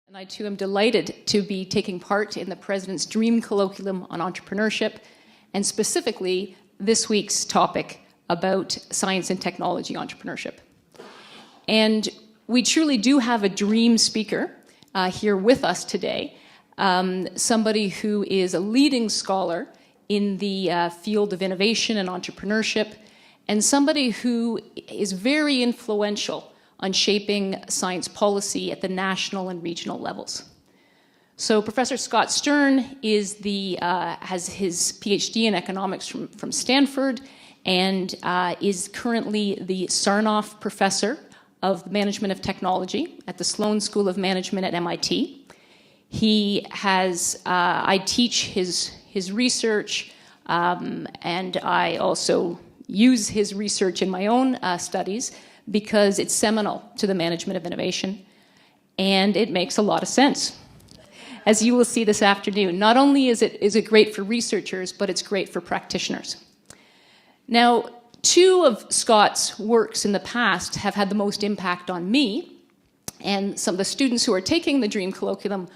And I too am delighted to be taking part in the President's Dream Colloquium on Entrepreneurship, and specifically this week's topic about science and technology entrepreneurship. And we truly do have a dream speaker here with us today, somebody who is a leading scholar in the field of innovation and entrepreneurship, and somebody who is very influential on shaping science policy at the national and regional levels. So Professor Scott Stern is has his PhD in economics from Stanford, and is currently the Sarnoff Professor of Management of Technology at the Sloan School of Management at MIT. He has, I teach his research, and I also use his research in my own studies because it's seminal to the management of innovation, and it makes a lot of sense. As you will see this afternoon, not only is it great for researchers, but it's great for practitioners. Now, two of Scott's works in the past have had the most impact on me, and some of the students who are taking the Dream Colloquium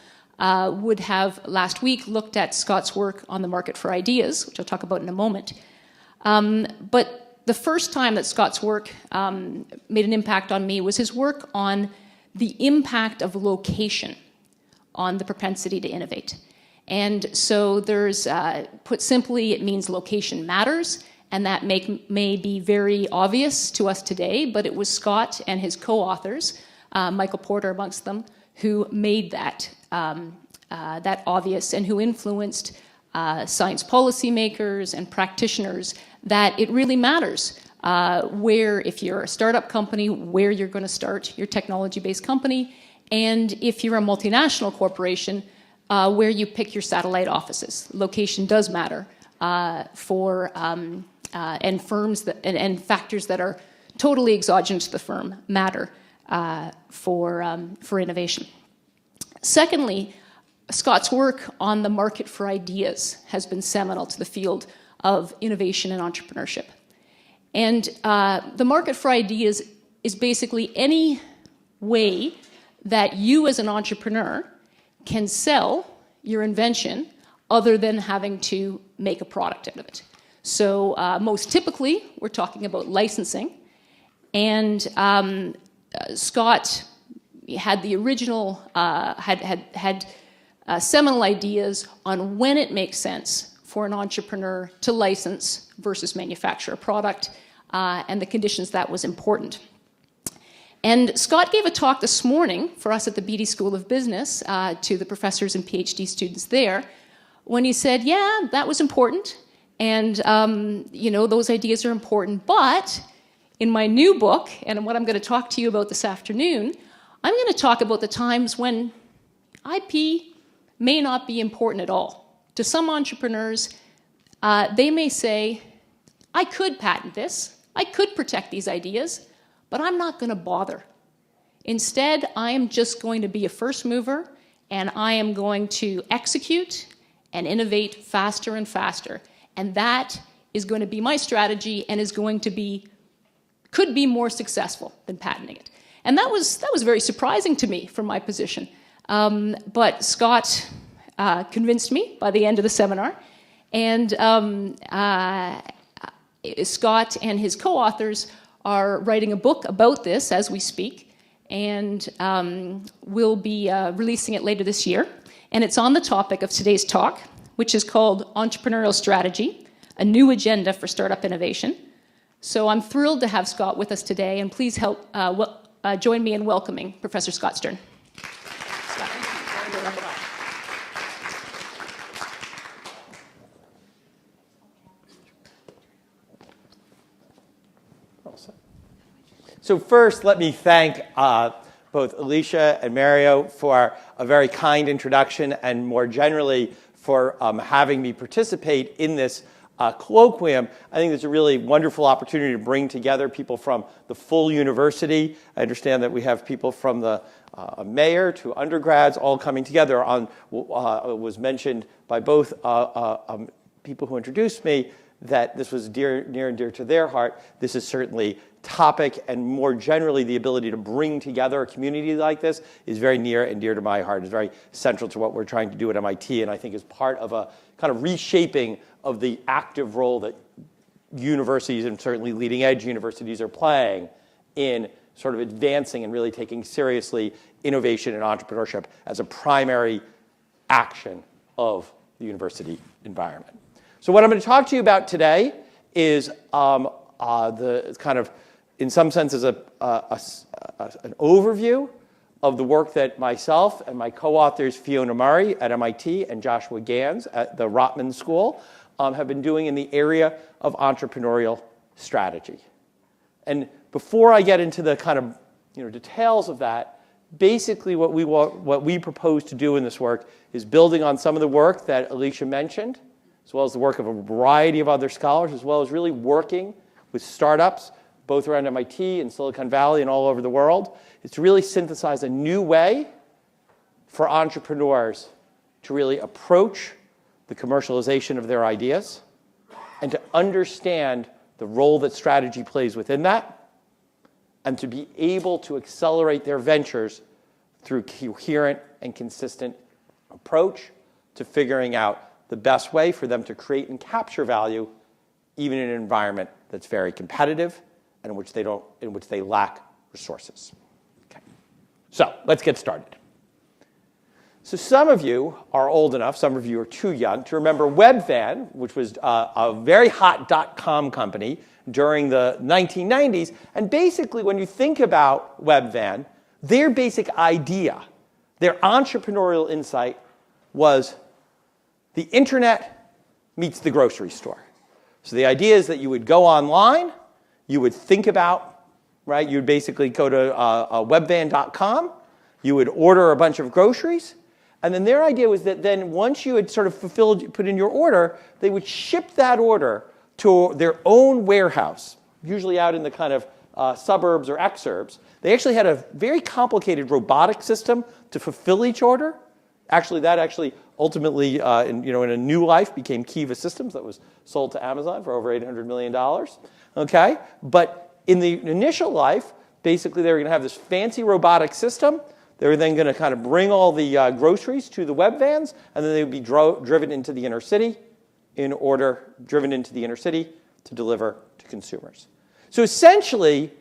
would have last week looked at Scott's work on the market for ideas, which I'll talk about in a moment. But the first time that Scott's work made an impact on me was his work on the impact of location on the propensity to innovate. And so there's, put simply, it means location matters, and that may be very obvious to us today, but it was Scott and his co-authors, Michael Porter amongst them, who made that, that obvious, and who influenced science policymakers and practitioners that it really matters where, if you're a startup company, where you're going to start your technology-based company, and if you're a multinational corporation, where you pick your satellite offices. Location does matter for and firms that, and factors that are totally exogenous to the firm matter for innovation. Secondly, Scott's work on the market for ideas has been seminal to the field of innovation and entrepreneurship. And the market for ideas is basically any way that you as an entrepreneur can sell your invention other than having to make a product out of it. So most typically, we're talking about licensing. And Scott had the original, had seminal ideas on when it makes sense for an entrepreneur to license versus manufacture a product, and the conditions that was important. And Scott gave a talk this morning for us at the Beatty School of Business to the professors and PhD students there, when he said, yeah, that was important, and you know, those ideas are important, but in my new book, and what I'm going to talk to you about this afternoon, I'm going to talk about the times when IP may not be important at all. To some entrepreneurs, they may say, I could patent this, I could protect these ideas, but I'm not going to bother. Instead, I am just going to be a first mover, and I am going to execute and innovate faster and faster. And that is going to be my strategy, and is going to be, could be more successful than patenting it. And that was very surprising to me from my position. But Scott convinced me by the end of the seminar, and Scott and his co-authors are writing a book about this as we speak, and we'll be releasing it later this year. And it's on the topic of today's talk, which is called Entrepreneurial Strategy, a New Agenda for Startup Innovation. So I'm thrilled to have Scott with us today, and please help join me in welcoming Professor Scott Stern. Scott. So first, let me thank both Alicia and Mario for a very kind introduction, and more generally for having me participate in this colloquium. I think it's a really wonderful opportunity to bring together people from the full university. I understand that we have people from the mayor to undergrads all coming together on, was mentioned by both people who introduced me, that this was near and dear to their heart. This is certainly topic, and more generally, the ability to bring together a community like this is very near and dear to my heart. It's very central to what we're trying to do at MIT, and I think is part of a kind of reshaping of the active role that universities, and certainly leading edge universities, are playing in sort of advancing and really taking seriously innovation and entrepreneurship as a primary action of the university environment. So what I'm going to talk to you about today is the kind of, in some senses, an overview of the work that myself and my co-authors Fiona Murray at MIT and Joshua Gans at the Rotman School have been doing in the area of entrepreneurial strategy. And before I get into the kind of details of that, basically what we propose to do in this work is building on some of the work that Alicia mentioned, as well as the work of a variety of other scholars, as well as really working with startups, both around MIT and Silicon Valley and all over the world, is to really synthesize a new way for entrepreneurs to really approach the commercialization of their ideas and to understand the role that strategy plays within that, and to be able to accelerate their ventures through coherent and consistent approach to figuring out the best way for them to create and capture value, even in an environment that's very competitive and in which they lack resources. Okay. So let's get started. So some of you are old enough, some of you are too young, to remember Webvan, which was a very hot .com company during the 1990s. And basically, when you think about Webvan, their basic idea, their entrepreneurial insight was the internet meets the grocery store. So the idea is that you would go online, you would think about, right? You would basically go to webvan.com, you would order a bunch of groceries, and then their idea was that then once you had sort of put in your order, they would ship that order to their own warehouse, usually out in the kind of suburbs or exurbs. They actually had a very complicated robotic system to fulfill each order. That ultimately, in a new life, became Kiva Systems that was sold to Amazon for over $800 million. Okay, but in the initial life, basically they were going to have this fancy robotic system. They were then going to kind of bring all the groceries to the web vans, and then they would be driven into the inner city to deliver to consumers. So essentially,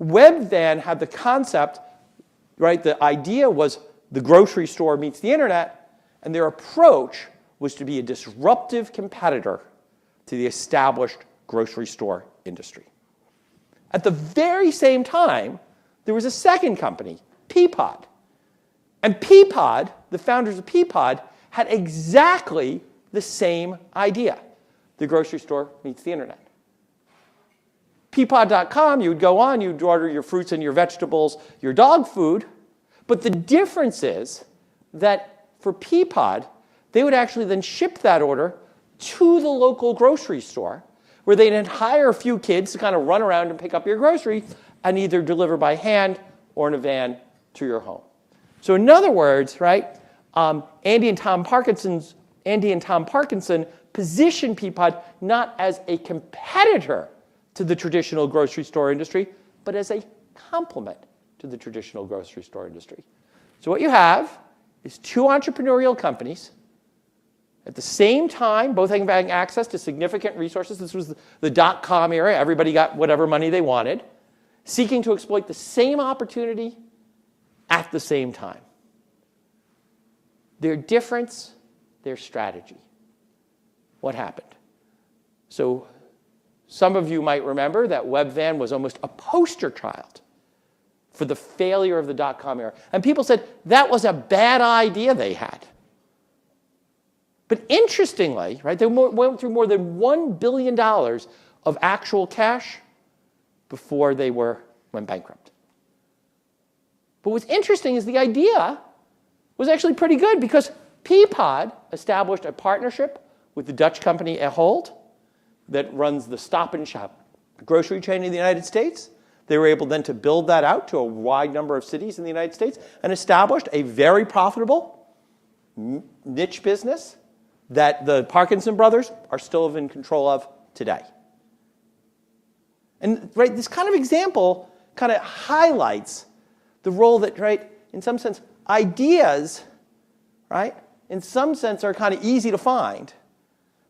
Webvan had the concept, right? The idea was the grocery store meets the internet, and their approach was to be a disruptive competitor to the established grocery store industry. At the very same time, there was a second company, Peapod. And Peapod, the founders of Peapod, had exactly the same idea. The grocery store meets the internet. Peapod.com, you would go on, you would order your fruits and your vegetables, your dog food. But the difference is that for Peapod, they would actually then ship that order to the local grocery store, where they'd then hire a few kids to kind of run around and pick up your groceries and either deliver by hand or in a van to your home. So in other words, right, Andy and Tom Parkinson positioned Peapod not as a competitor to the traditional grocery store industry, but as a complement to the traditional grocery store industry. So what you have is two entrepreneurial companies at the same time, both having access to significant resources. This was the .com era. Everybody got whatever money they wanted, seeking to exploit the same opportunity at the same time. Their difference, their strategy. What happened? So some of you might remember that Webvan was almost a poster child for the failure of the .com era. And people said that was a bad idea they had. But interestingly, right, they went through more than $1 billion of actual cash before they went bankrupt. But what's interesting is the idea was actually pretty good, because Peapod established a partnership with the Dutch company Ahold that runs the Stop and Shop grocery chain in the United States. They were able then to build that out to a wide number of cities in the United States and established a very profitable niche business that the Parkinson brothers are still in control of today. And right, this kind of example kind of highlights the role that, right, in some sense, ideas, right, in some sense are kind of easy to find.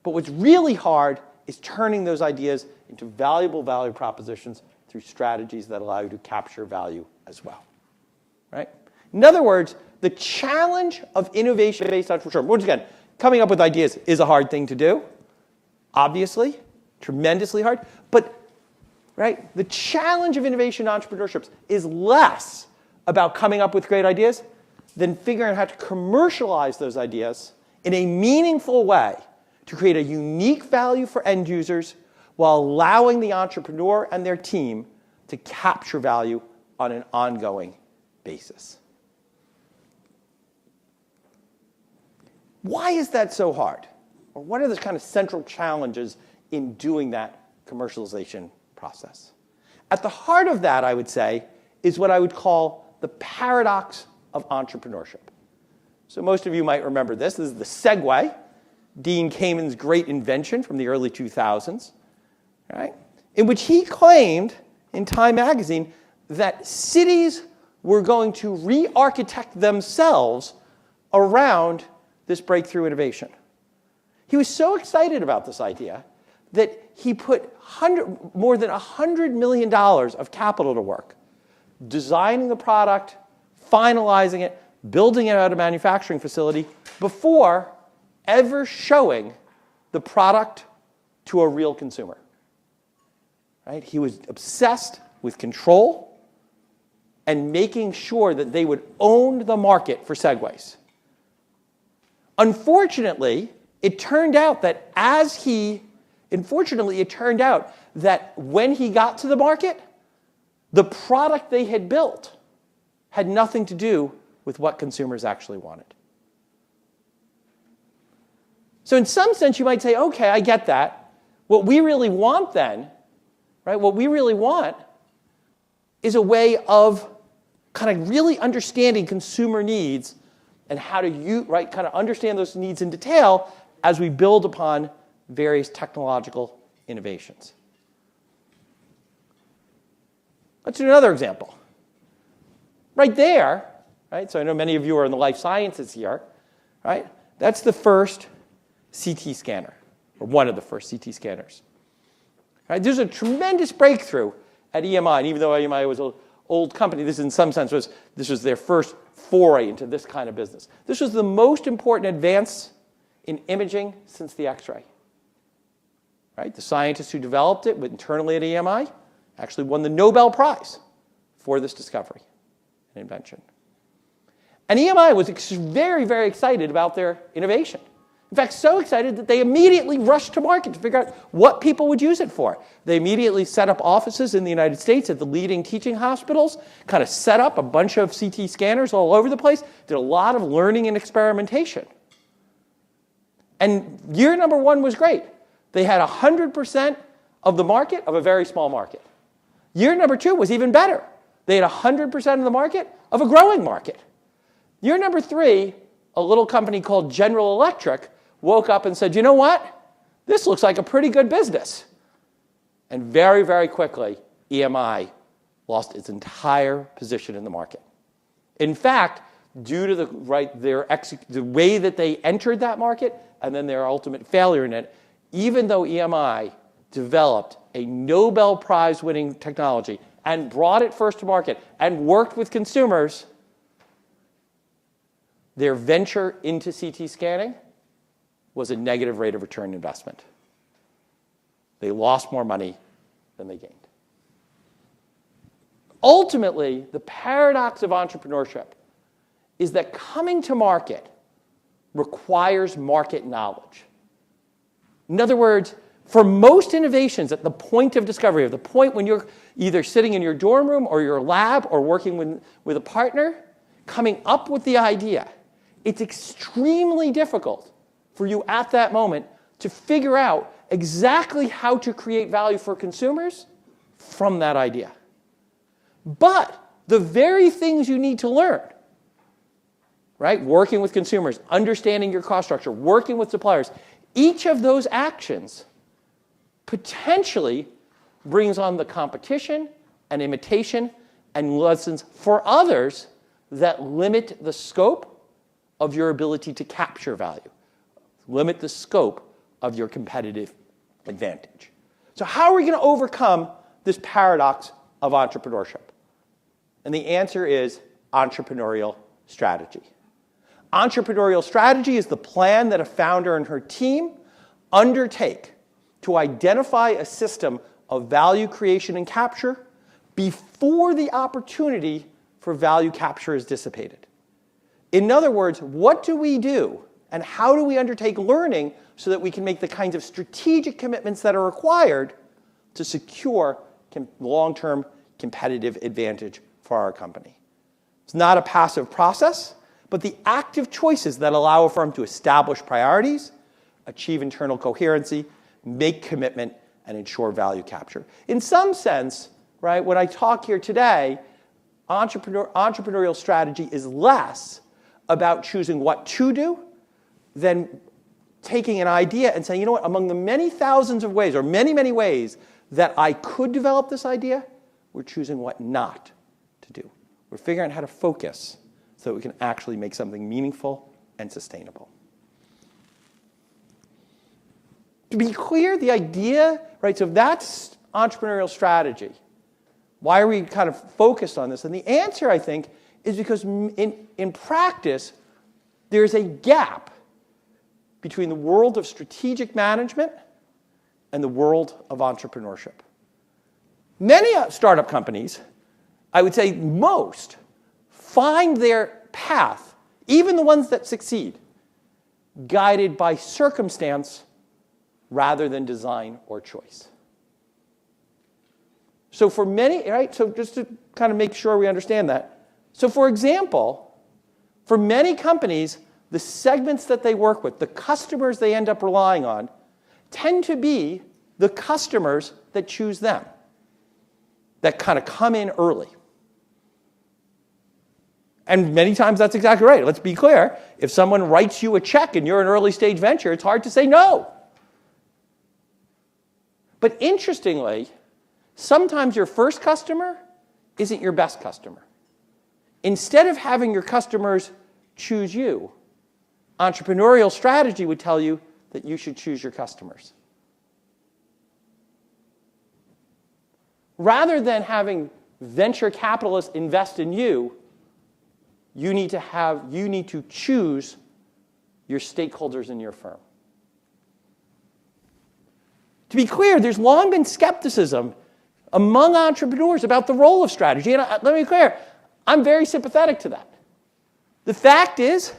But what's really hard is turning those ideas into valuable value propositions through strategies that allow you to capture value as well. Right? In other words, the challenge of innovation-based entrepreneurship, once again, coming up with ideas is a hard thing to do, obviously, tremendously hard. But right, the challenge of innovation entrepreneurship is less about coming up with great ideas than figuring out how to commercialize those ideas in a meaningful way to create a unique value for end users while allowing the entrepreneur and their team to capture value on an ongoing basis. Why is that so hard? Or what are the kind of central challenges in doing that commercialization process? At the heart of that, I would say, is what I would call the paradox of entrepreneurship. So most of you might remember this. This is the Segway, Dean Kamen's great invention from the early 2000s, right? In which he claimed in Time magazine that cities were going to re-architect themselves around this breakthrough innovation. He was so excited about this idea that he put more than $100 million of capital to work, designing the product, finalizing it, building it out of a manufacturing facility before ever showing the product to a real consumer. Right? He was obsessed with control and making sure that they would own the market for Segways. Unfortunately, it turned out that when he got to the market, the product they had built had nothing to do with what consumers actually wanted. So in some sense, you might say, okay, I get that. What we really want then, right, what we really want is a way of kind of really understanding consumer needs and how to kind of understand those needs in detail as we build upon various technological innovations. Let's do another example. Right there, right, so I know many of you are in the life sciences here, right? That's the first CT scanner, or one of the first CT scanners. Right? There's a tremendous breakthrough at EMI, and even though EMI was an old company, this in some sense was their first foray into this kind of business. This was the most important advance in imaging since the X-ray. Right? The scientists who developed it internally at EMI actually won the Nobel Prize for this discovery and invention. And EMI was very, very excited about their innovation. In fact, so excited that they immediately rushed to market to figure out what people would use it for. They immediately set up offices in the United States at the leading teaching hospitals, kind of set up a bunch of CT scanners all over the place, did a lot of learning and experimentation. And year number one was great. They had 100% of the market of a very small market. Year number two was even better. They had 100% of the market of a growing market. Year number three, a little company called General Electric woke up and said, you know what? This looks like a pretty good business. And very, very quickly, EMI lost its entire position in the market. In fact, due to the way that they entered that market and then their ultimate failure in it, even though EMI developed a Nobel Prize-winning technology and brought it first to market and worked with consumers, their venture into CT scanning was a negative rate of return investment. They lost more money than they gained. Ultimately, the paradox of entrepreneurship is that coming to market requires market knowledge. In other words, for most innovations at the point of discovery, at the point when you're either sitting in your dorm room or your lab or working with a partner, coming up with the idea, it's extremely difficult for you at that moment to figure out exactly how to create value for consumers from that idea. But the very things you need to learn, right? Working with consumers, understanding your cost structure, working with suppliers, each of those actions potentially brings on the competition and imitation and lessons for others that limit the scope of your ability to capture value, limit the scope of your competitive advantage. So how are we going to overcome this paradox of entrepreneurship? And the answer is entrepreneurial strategy. Entrepreneurial strategy is the plan that a founder and her team undertake to identify a system of value creation and capture before the opportunity for value capture is dissipated. In other words, what do we do and how do we undertake learning so that we can make the kinds of strategic commitments that are required to secure long-term competitive advantage for our company? It's not a passive process, but the active choices that allow a firm to establish priorities, achieve internal coherency, make commitment, and ensure value capture. In some sense, right, when I talk here today, entrepreneurial strategy is less about choosing what to do than taking an idea and saying, you know what, among the many thousands of ways, or many, many ways that I could develop this idea, we're choosing what not to do. We're figuring out how to focus so that we can actually make something meaningful and sustainable. To be clear, the idea, right, so that's entrepreneurial strategy. Why are we kind of focused on this? And the answer, I think, is because in practice, there's a gap between the world of strategic management and the world of entrepreneurship. Many startup companies, I would say most, find their path, even the ones that succeed, guided by circumstance rather than design or choice. So for many, right, so just to kind of make sure we understand that. So for example, for many companies, the segments that they work with, the customers they end up relying on, tend to be the customers that choose them, that kind of come in early. And many times that's exactly right. Let's be clear. If someone writes you a check and you're an early stage venture, it's hard to say no. But interestingly, sometimes your first customer isn't your best customer. Instead of having your customers choose you, entrepreneurial strategy would tell you that you should choose your customers. Rather than having venture capitalists invest in you, you need to choose your stakeholders in your firm. To be clear, there's long been skepticism among entrepreneurs about the role of strategy. And let me be clear, I'm very sympathetic to that. The fact is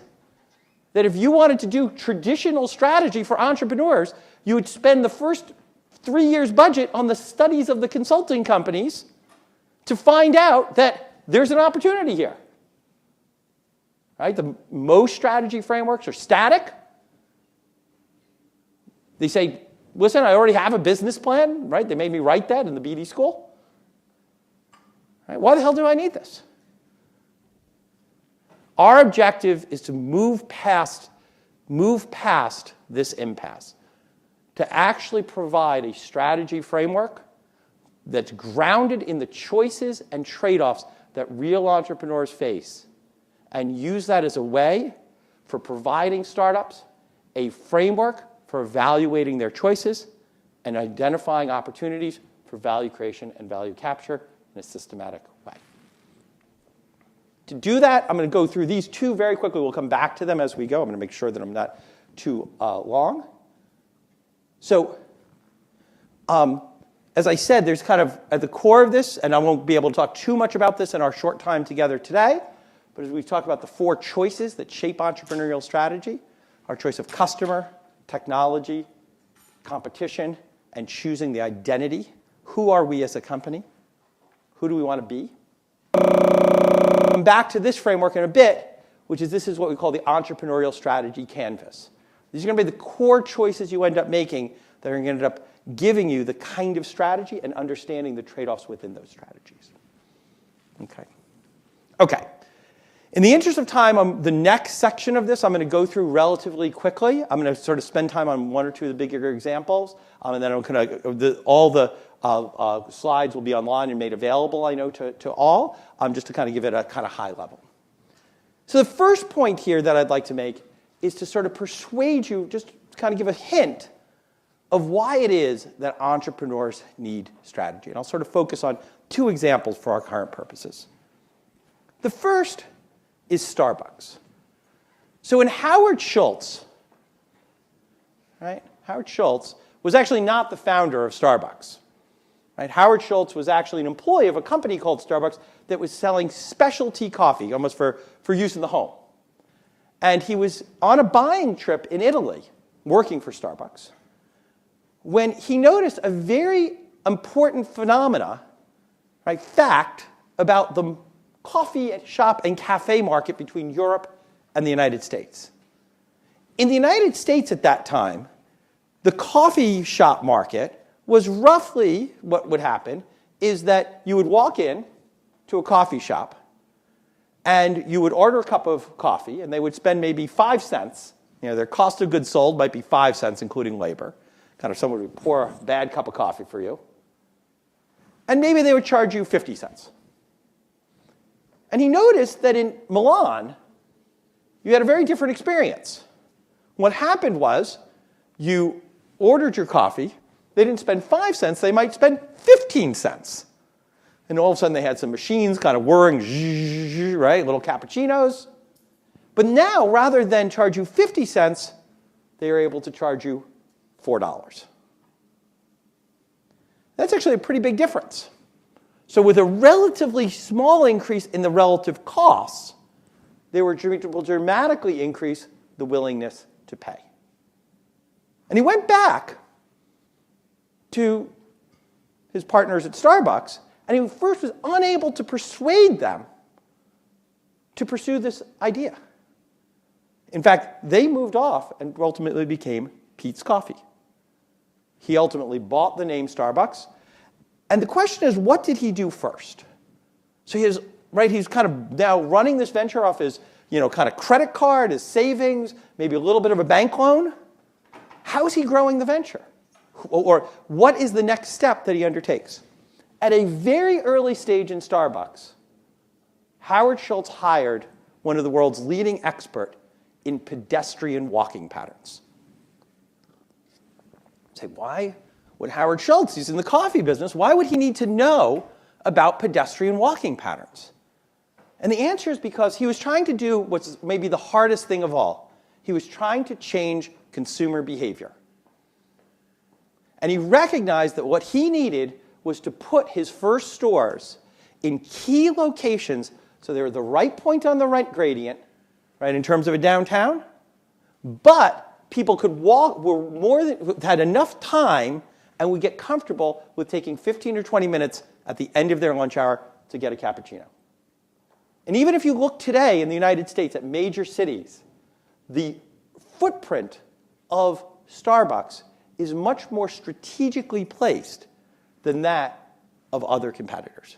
that if you wanted to do traditional strategy for entrepreneurs, you would spend the first 3 years' budget on the studies of the consulting companies to find out that there's an opportunity here. Right? Most strategy frameworks are static. They say, listen, I already have a business plan, right? They made me write that in the BD school. Right? Why the hell do I need this? Our objective is to move past this impasse, to actually provide a strategy framework that's grounded in the choices and trade-offs that real entrepreneurs face, and use that as a way for providing startups a framework for evaluating their choices and identifying opportunities for value creation and value capture in a systematic way. To do that, I'm going to go through these two very quickly. We'll come back to them as we go. I'm going to make sure that I'm not too long. So, as I said, there's kind of at the core of this, and I won't be able to talk too much about this in our short time together today, but as we've talked about the 4 choices that shape entrepreneurial strategy, our choice of customer, technology, competition, and choosing the identity. Who are we as a company? Who do we want to be? Come back to this framework in a bit, which is this is what we call the entrepreneurial strategy canvas. These are going to be the core choices you end up making that are going to end up giving you the kind of strategy and understanding the trade-offs within those strategies. Okay. In the interest of time, the next section of this I'm going to go through relatively quickly. I'm going to sort of spend time on one or two of the bigger examples, and then all the slides will be online and made available, I know, to all, just to kind of give it a kind of high level. So the first point here that I'd like to make is to sort of persuade you, just kind of give a hint of why it is that entrepreneurs need strategy. And I'll sort of focus on two examples for our current purposes. The first is Starbucks. So when Howard Schultz, right? Howard Schultz was actually not the founder of Starbucks. Right? Howard Schultz was actually an employee of a company called Starbucks that was selling specialty coffee, almost for use in the home. And he was on a buying trip in Italy, working for Starbucks, when he noticed a very important phenomena, right, fact, about the coffee shop and cafe market between Europe and the United States. In the United States at that time, the coffee shop market was roughly what would happen is that you would walk in to a coffee shop and you would order a cup of coffee and they would spend maybe 5 cents. You know, their cost of goods sold might be 5 cents, including labor. Kind of someone would pour a bad cup of coffee for you. And maybe they would charge you 50 cents. And he noticed that in Milan, you had a very different experience. What happened was you ordered your coffee. They didn't spend 5 cents. They might spend 15 cents. And all of a sudden, they had some machines kind of whirring, right, little cappuccinos. But now, rather than charge you 50 cents, they are able to charge you $4. That's actually a pretty big difference. So with a relatively small increase in the relative costs, they will dramatically increase the willingness to pay. And he went back to his partners at Starbucks, and he first was unable to persuade them to pursue this idea. In fact, they moved off and ultimately became Peet's Coffee. He ultimately bought the name Starbucks. And the question is, what did he do first? So he's kind of now running this venture off his, kind of credit card, his savings, maybe a little bit of a bank loan. How is he growing the venture? Or what is the next step that he undertakes? At a very early stage in Starbucks, Howard Schultz hired one of the world's leading experts in pedestrian walking patterns. Say, why would Howard Schultz, he's in the coffee business, why would he need to know about pedestrian walking patterns? And the answer is because he was trying to do what's maybe the hardest thing of all. He was trying to change consumer behavior. And he recognized that what he needed was to put his first stores in key locations so they were the right point on the rent gradient, right, in terms of a downtown, but people could walk, had enough time and would get comfortable with taking 15 or 20 minutes at the end of their lunch hour to get a cappuccino. And even if you look today in the United States at major cities, the footprint of Starbucks is much more strategically placed than that of other competitors.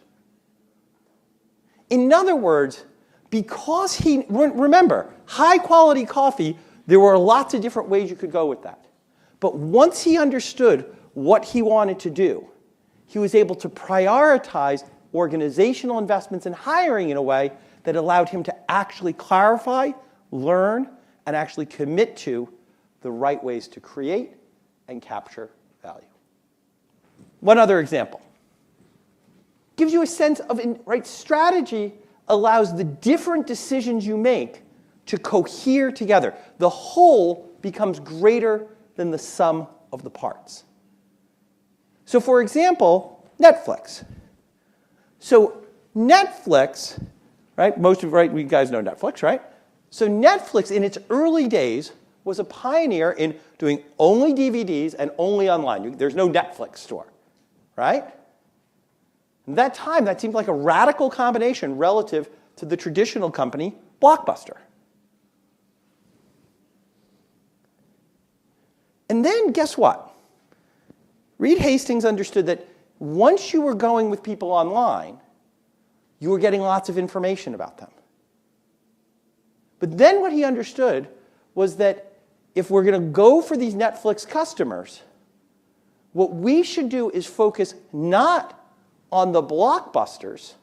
In other words, because remember, high-quality coffee, there were lots of different ways you could go with that. But once he understood what he wanted to do, he was able to prioritize organizational investments and hiring in a way that allowed him to actually clarify, learn, and actually commit to the right ways to create and capture value. One other example. Gives you a sense of, right, strategy allows the different decisions you make to cohere together. The whole becomes greater than the sum of the parts. So for example, Netflix. So Netflix, right, you guys know Netflix, right? So Netflix in its early days was a pioneer in doing only DVDs and only online. There's no Netflix store, right? At that time, that seemed like a radical combination relative to the traditional company, Blockbuster. And then, guess what? Reed Hastings understood that once you were going with people online, you were getting lots of information about them. But then what he understood was that if we're going to go for these Netflix customers, what we should do is focus not on the blockbusters,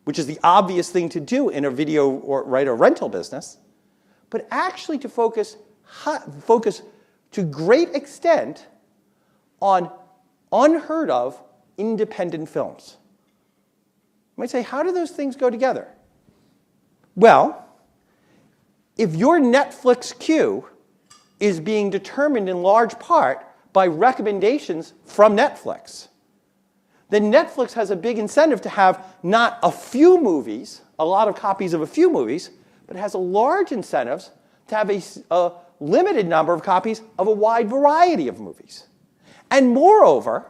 which is the obvious thing to do in a video or rental business, but actually to focus to great extent on unheard of independent films. You might say, how do those things go together? Well, if your Netflix queue is being determined in large part by recommendations from Netflix, then Netflix has a big incentive to have not a few movies, a lot of copies of a few movies, but it has a large incentive to have a limited number of copies of a wide variety of movies. And moreover,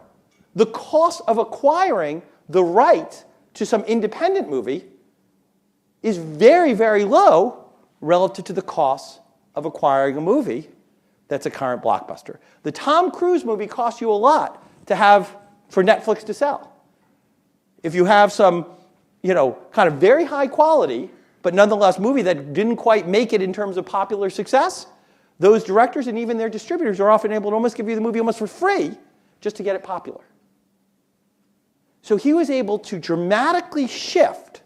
the cost of acquiring the right to some independent movie is very, very low relative to the cost of acquiring a movie that's a current blockbuster. The Tom Cruise movie costs you a lot to have for Netflix to sell. If you have some, kind of very high quality, but nonetheless movie that didn't quite make it in terms of popular success, those directors and even their distributors are often able to almost give you the movie almost for free just to get it popular. So he was able to dramatically shift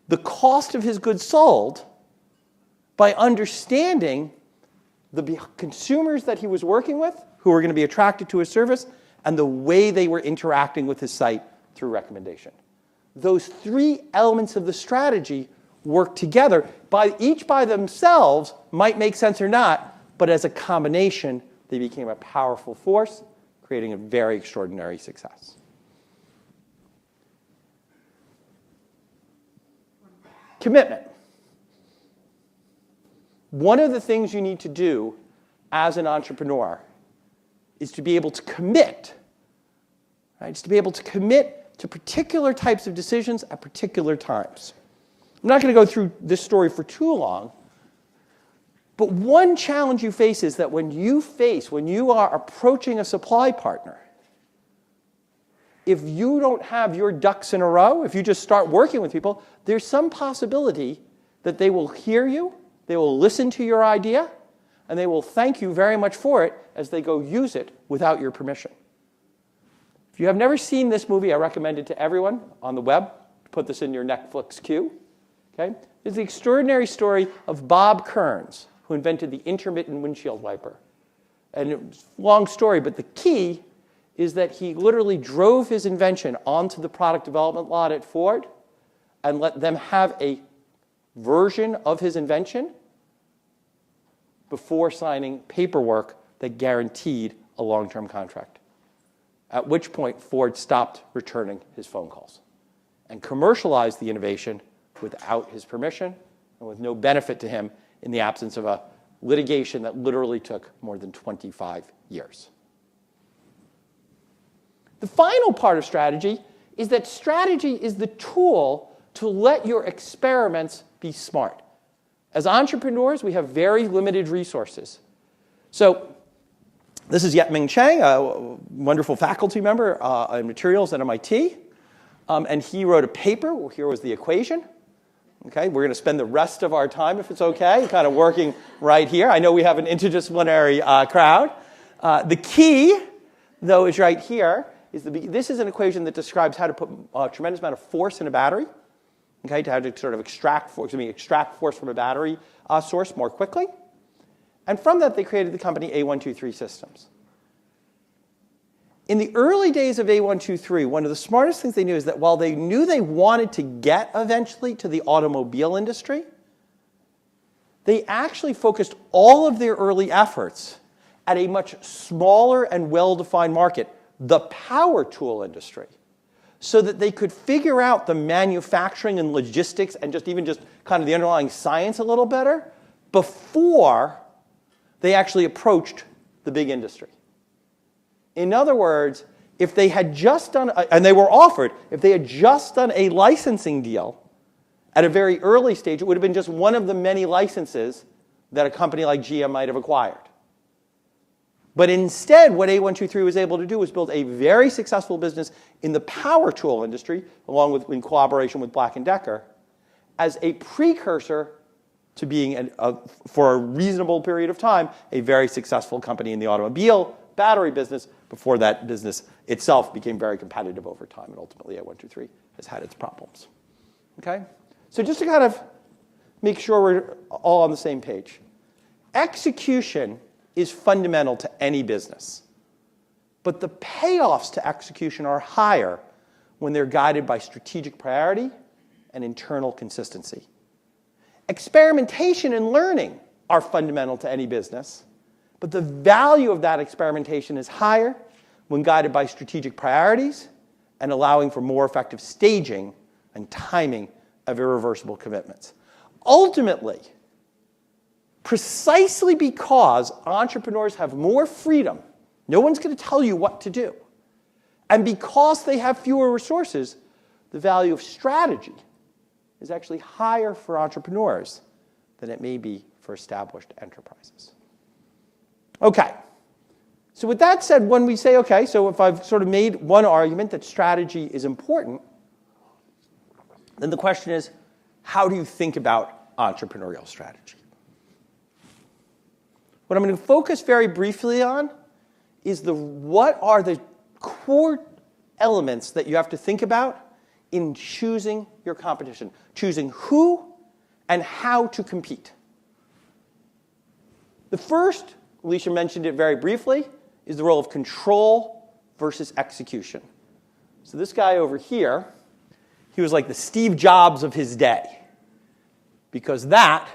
the cost of his goods sold by understanding the consumers that he was working with, who were going to be attracted to his service, and the way they were interacting with his site through recommendation. Those three elements of the strategy work together. Each by themselves might make sense or not, but as a combination, they became a powerful force, creating a very extraordinary success. Commitment. One of the things you need to do as an entrepreneur is to be able to commit. Right? It's to be able to commit to particular types of decisions at particular times. I'm not going to go through this story for too long, but one challenge you face is that when you are approaching a supply partner, if you don't have your ducks in a row, if you just start working with people, there's some possibility that they will hear you, they will listen to your idea, and they will thank you very much for it as they go use it without your permission. If you have never seen this movie, I recommend it to everyone on the web. Put this in your Netflix queue. Okay? It's the extraordinary story of Bob Kearns, who invented the intermittent windshield wiper. And it's a long story, but the key is that he literally drove his invention onto the product development lot at Ford and let them have a version of his invention before signing paperwork that guaranteed a long-term contract. At which point, Ford stopped returning his phone calls and commercialized the innovation without his permission and with no benefit to him in the absence of a litigation that literally took more than 25 years. The final part of strategy is that strategy is the tool to let your experiments be smart. As entrepreneurs, we have very limited resources. So this is Yet-Ming Chang, a wonderful faculty member in materials at MIT. And he wrote a paper. Here was the equation. Okay, we're going to spend the rest of our time, if it's okay, kind of working right here. I know we have an interdisciplinary crowd. The key, though, is right here. This is an equation that describes how to put a tremendous amount of force in a battery, okay, to how to sort of extract force from a battery source more quickly. And from that, they created the company A123 Systems. In the early days of A123, one of the smartest things they knew is that while they knew they wanted to get eventually to the automobile industry, they actually focused all of their early efforts at a much smaller and well-defined market, the power tool industry, so that they could figure out the manufacturing and logistics and just kind of the underlying science a little better before they actually approached the big industry. In other words, if they had just done, and they were offered, if they had just done a licensing deal at a very early stage, it would have been just one of the many licenses that a company like GM might have acquired. But instead, what A123 was able to do was build a very successful business in the power tool industry, in collaboration with Black & Decker, as a precursor to being, for a reasonable period of time, a very successful company in the automobile battery business before that business itself became very competitive over time. And ultimately, A123 has had its problems. Okay? So just to kind of make sure we're all on the same page. Execution is fundamental to any business. But the payoffs to execution are higher when they're guided by strategic priority and internal consistency. Experimentation and learning are fundamental to any business, but the value of that experimentation is higher when guided by strategic priorities and allowing for more effective staging and timing of irreversible commitments. Ultimately, precisely because entrepreneurs have more freedom, no one's going to tell you what to do, and because they have fewer resources, the value of strategy is actually higher for entrepreneurs than it may be for established enterprises. Okay. So with that said, when we say, okay, so if I've sort of made one argument that strategy is important, then the question is, how do you think about entrepreneurial strategy? What I'm going to focus very briefly on is what are the core elements that you have to think about in choosing your competition, choosing who and how to compete. The first, Alicia mentioned it very briefly, is the role of control versus execution. So this guy over here, he was like the Steve Jobs of his day, because that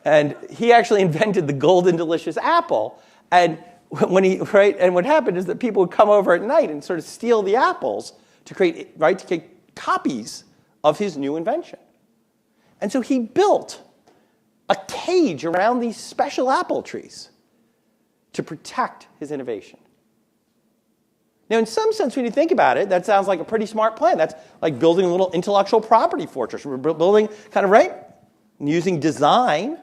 and he actually invented the golden delicious apple. And what happened is that people would come over at night and sort of steal the apples to create copies of his new invention. And so he built a cage around these special apple trees to protect his innovation. Now, in some sense, when you think about it, that sounds like a pretty smart plan. That's like building a little intellectual property fortress. We're building kind of, and using design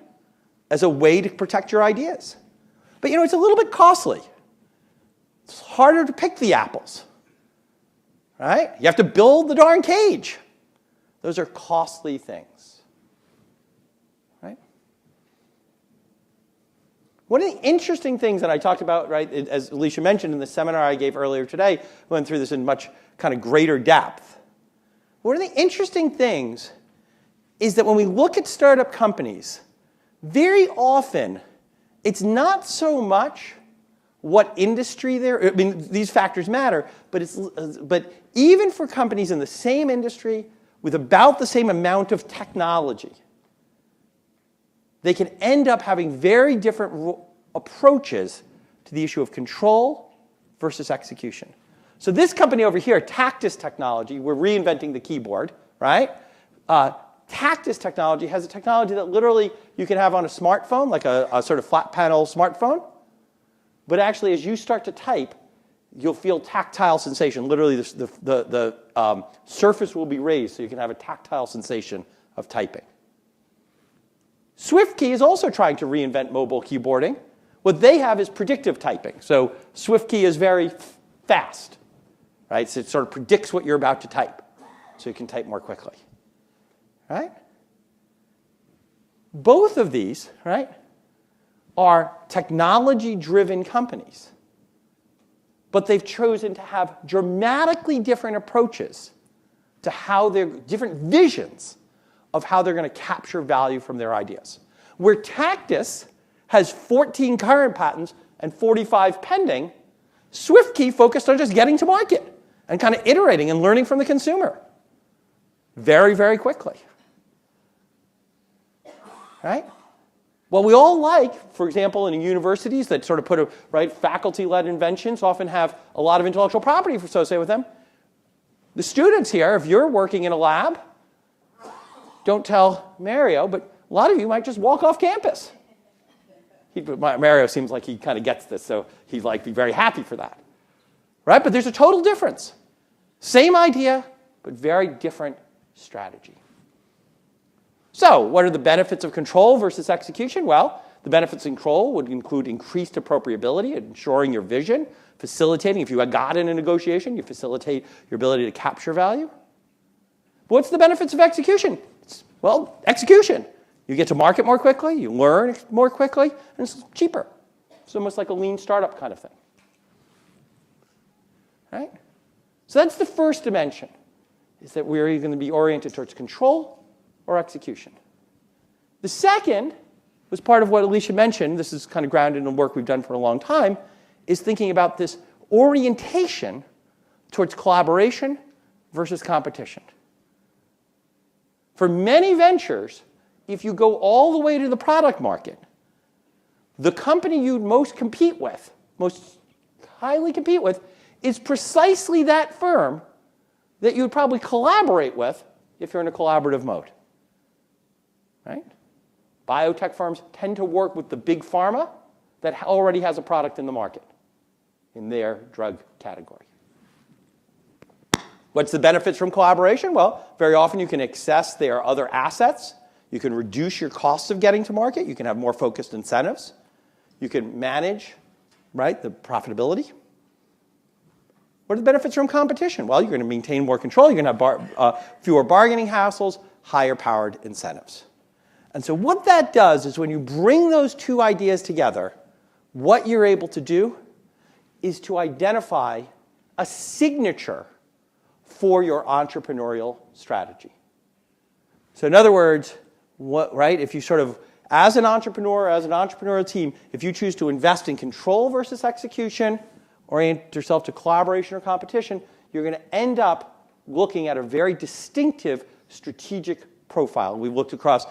as a way to protect your ideas. But, it's a little bit costly. It's harder to pick the apples, right? You have to build the darn cage. Those are costly things, right? One of the interesting things that I talked about, as Alicia mentioned in the seminar I gave earlier today, went through this in much kind of greater depth. One of the interesting things is that when we look at startup companies, very often it's not so much what industry they're in. I mean, these factors matter, but even for companies in the same industry with about the same amount of technology, they can end up having very different approaches to the issue of control versus execution. So this company over here, Tactus Technology, we're reinventing the keyboard, right? Tactus Technology has a technology that literally you can have on a smartphone, like a sort of flat panel smartphone. But actually, as you start to type, you'll feel tactile sensation. Literally, the surface will be raised so you can have a tactile sensation of typing. SwiftKey is also trying to reinvent mobile keyboarding. What they have is predictive typing. So SwiftKey is very fast, right? So it sort of predicts what you're about to type, so you can type more quickly. Right? Both of these, are technology-driven companies. But they've chosen to have dramatically different approaches to how they're, different visions of how they're going to capture value from their ideas. Where Tactus has 14 current patents and 45 pending, SwiftKey focused on just getting to market and kind of iterating and learning from the consumer very, very quickly. Right? Well, we all like, for example, in universities that sort of put faculty-led inventions often have a lot of intellectual property associated with them. The students here, if you're working in a lab, don't tell Mario, but a lot of you might just walk off campus. Mario seems like he kind of gets this, so he'd be very happy for that. Right? But there's a total difference. Same idea, but very different strategy. So, what are the benefits of control versus execution? Well, the benefits of control would include increased appropriability, ensuring your vision, facilitating. If you got in a negotiation, you facilitate your ability to capture value. What's the benefits of execution? Well, execution. You get to market more quickly, you learn more quickly, and it's cheaper. It's almost like a lean startup kind of thing. Right? So that's the first dimension, is that we're either going to be oriented towards control or execution. The second was part of what Alicia mentioned. This is kind of grounded in the work we've done for a long time, is thinking about this orientation towards collaboration versus competition. For many ventures, if you go all the way to the product market, the company you'd most highly compete with, is precisely that firm that you'd probably collaborate with if you're in a collaborative mode. Right? Biotech firms tend to work with the big pharma that already has a product in the market in their drug category. What's the benefits from collaboration? Well, very often you can access their other assets. You can reduce your costs of getting to market. You can have more focused incentives. You can manage, right, the profitability. What are the benefits from competition? Well, you're going to maintain more control. You're going to have fewer bargaining hassles, higher-powered incentives. And so what that does is when you bring those two ideas together, what you're able to do is to identify a signature for your entrepreneurial strategy. So in other words, if you sort of, as an entrepreneur, as an entrepreneurial team, if you choose to invest in control versus execution, orient yourself to collaboration or competition, you're going to end up looking at a very distinctive strategic profile. We've looked across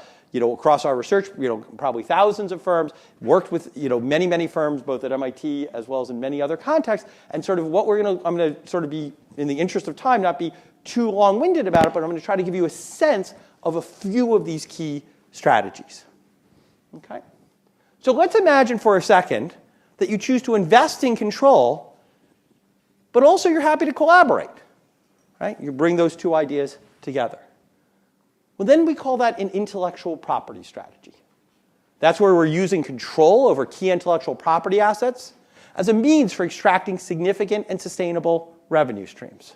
our research, probably thousands of firms, worked with, many, many firms, both at MIT as well as in many other contexts, and sort of what I'm going to sort of be, in the interest of time, not be too long-winded about it, but I'm going to try to give you a sense of a few of these key strategies. Okay? So let's imagine for a second that you choose to invest in control, but also you're happy to collaborate. Right? You bring those two ideas together. Well, then we call that an intellectual property strategy. That's where we're using control over key intellectual property assets as a means for extracting significant and sustainable revenue streams.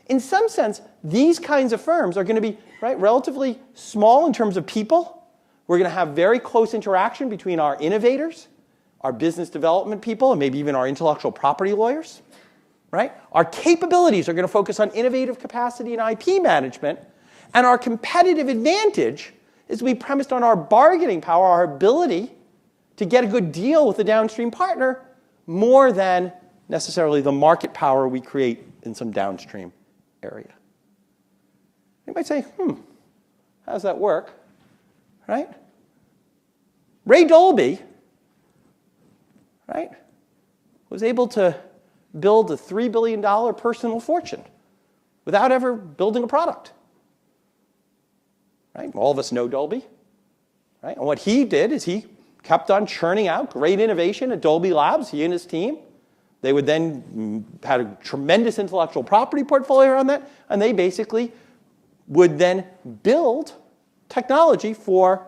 In some sense, these kinds of firms are going to be relatively small in terms of people. We're going to have very close interaction between our innovators, our business development people, and maybe even our intellectual property lawyers. Right? Our capabilities are going to focus on innovative capacity and IP management, and our competitive advantage is to be premised on our bargaining power, our ability to get a good deal with a downstream partner, more than necessarily the market power we create in some downstream area. You might say, how does that work? Right? Ray Dolby, right, was able to build a $3 billion personal fortune without ever building a product. Right? All of us know Dolby. Right? And what he did is he kept on churning out great innovation at Dolby Labs, he and his team. They would then had a tremendous intellectual property portfolio on that, and they basically would then build technology for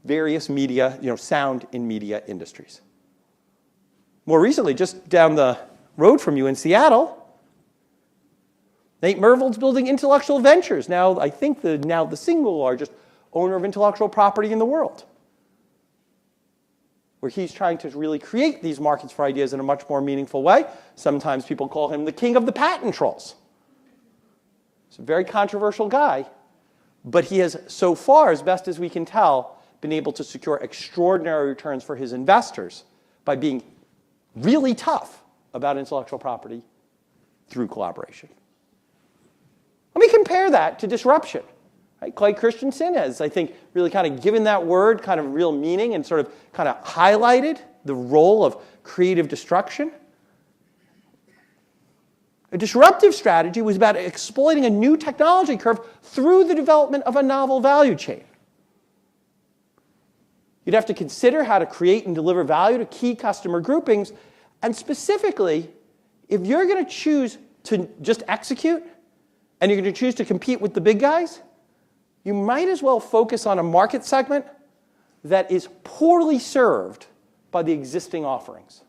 various media, sound in media industries. More recently, just down the road from you in Seattle, Nate Merville's building Intellectual Ventures, now I think the single largest owner of intellectual property in the world, where he's trying to really create these markets for ideas in a much more meaningful way. Sometimes people call him the king of the patent trolls. He's a very controversial guy, but he has so far, as best as we can tell, been able to secure extraordinary returns for his investors by being really tough about intellectual property through collaboration. Let me compare that to disruption. Right? Clay Christensen has, I think, really kind of given that word kind of real meaning and sort of kind of highlighted the role of creative destruction. A disruptive strategy was about exploiting a new technology curve through the development of a novel value chain. You'd have to consider how to create and deliver value to key customer groupings, and specifically, if you're going to choose to just execute, and you're going to choose to compete with the big guys, you might as well focus on a market segment that is poorly served by the existing offerings.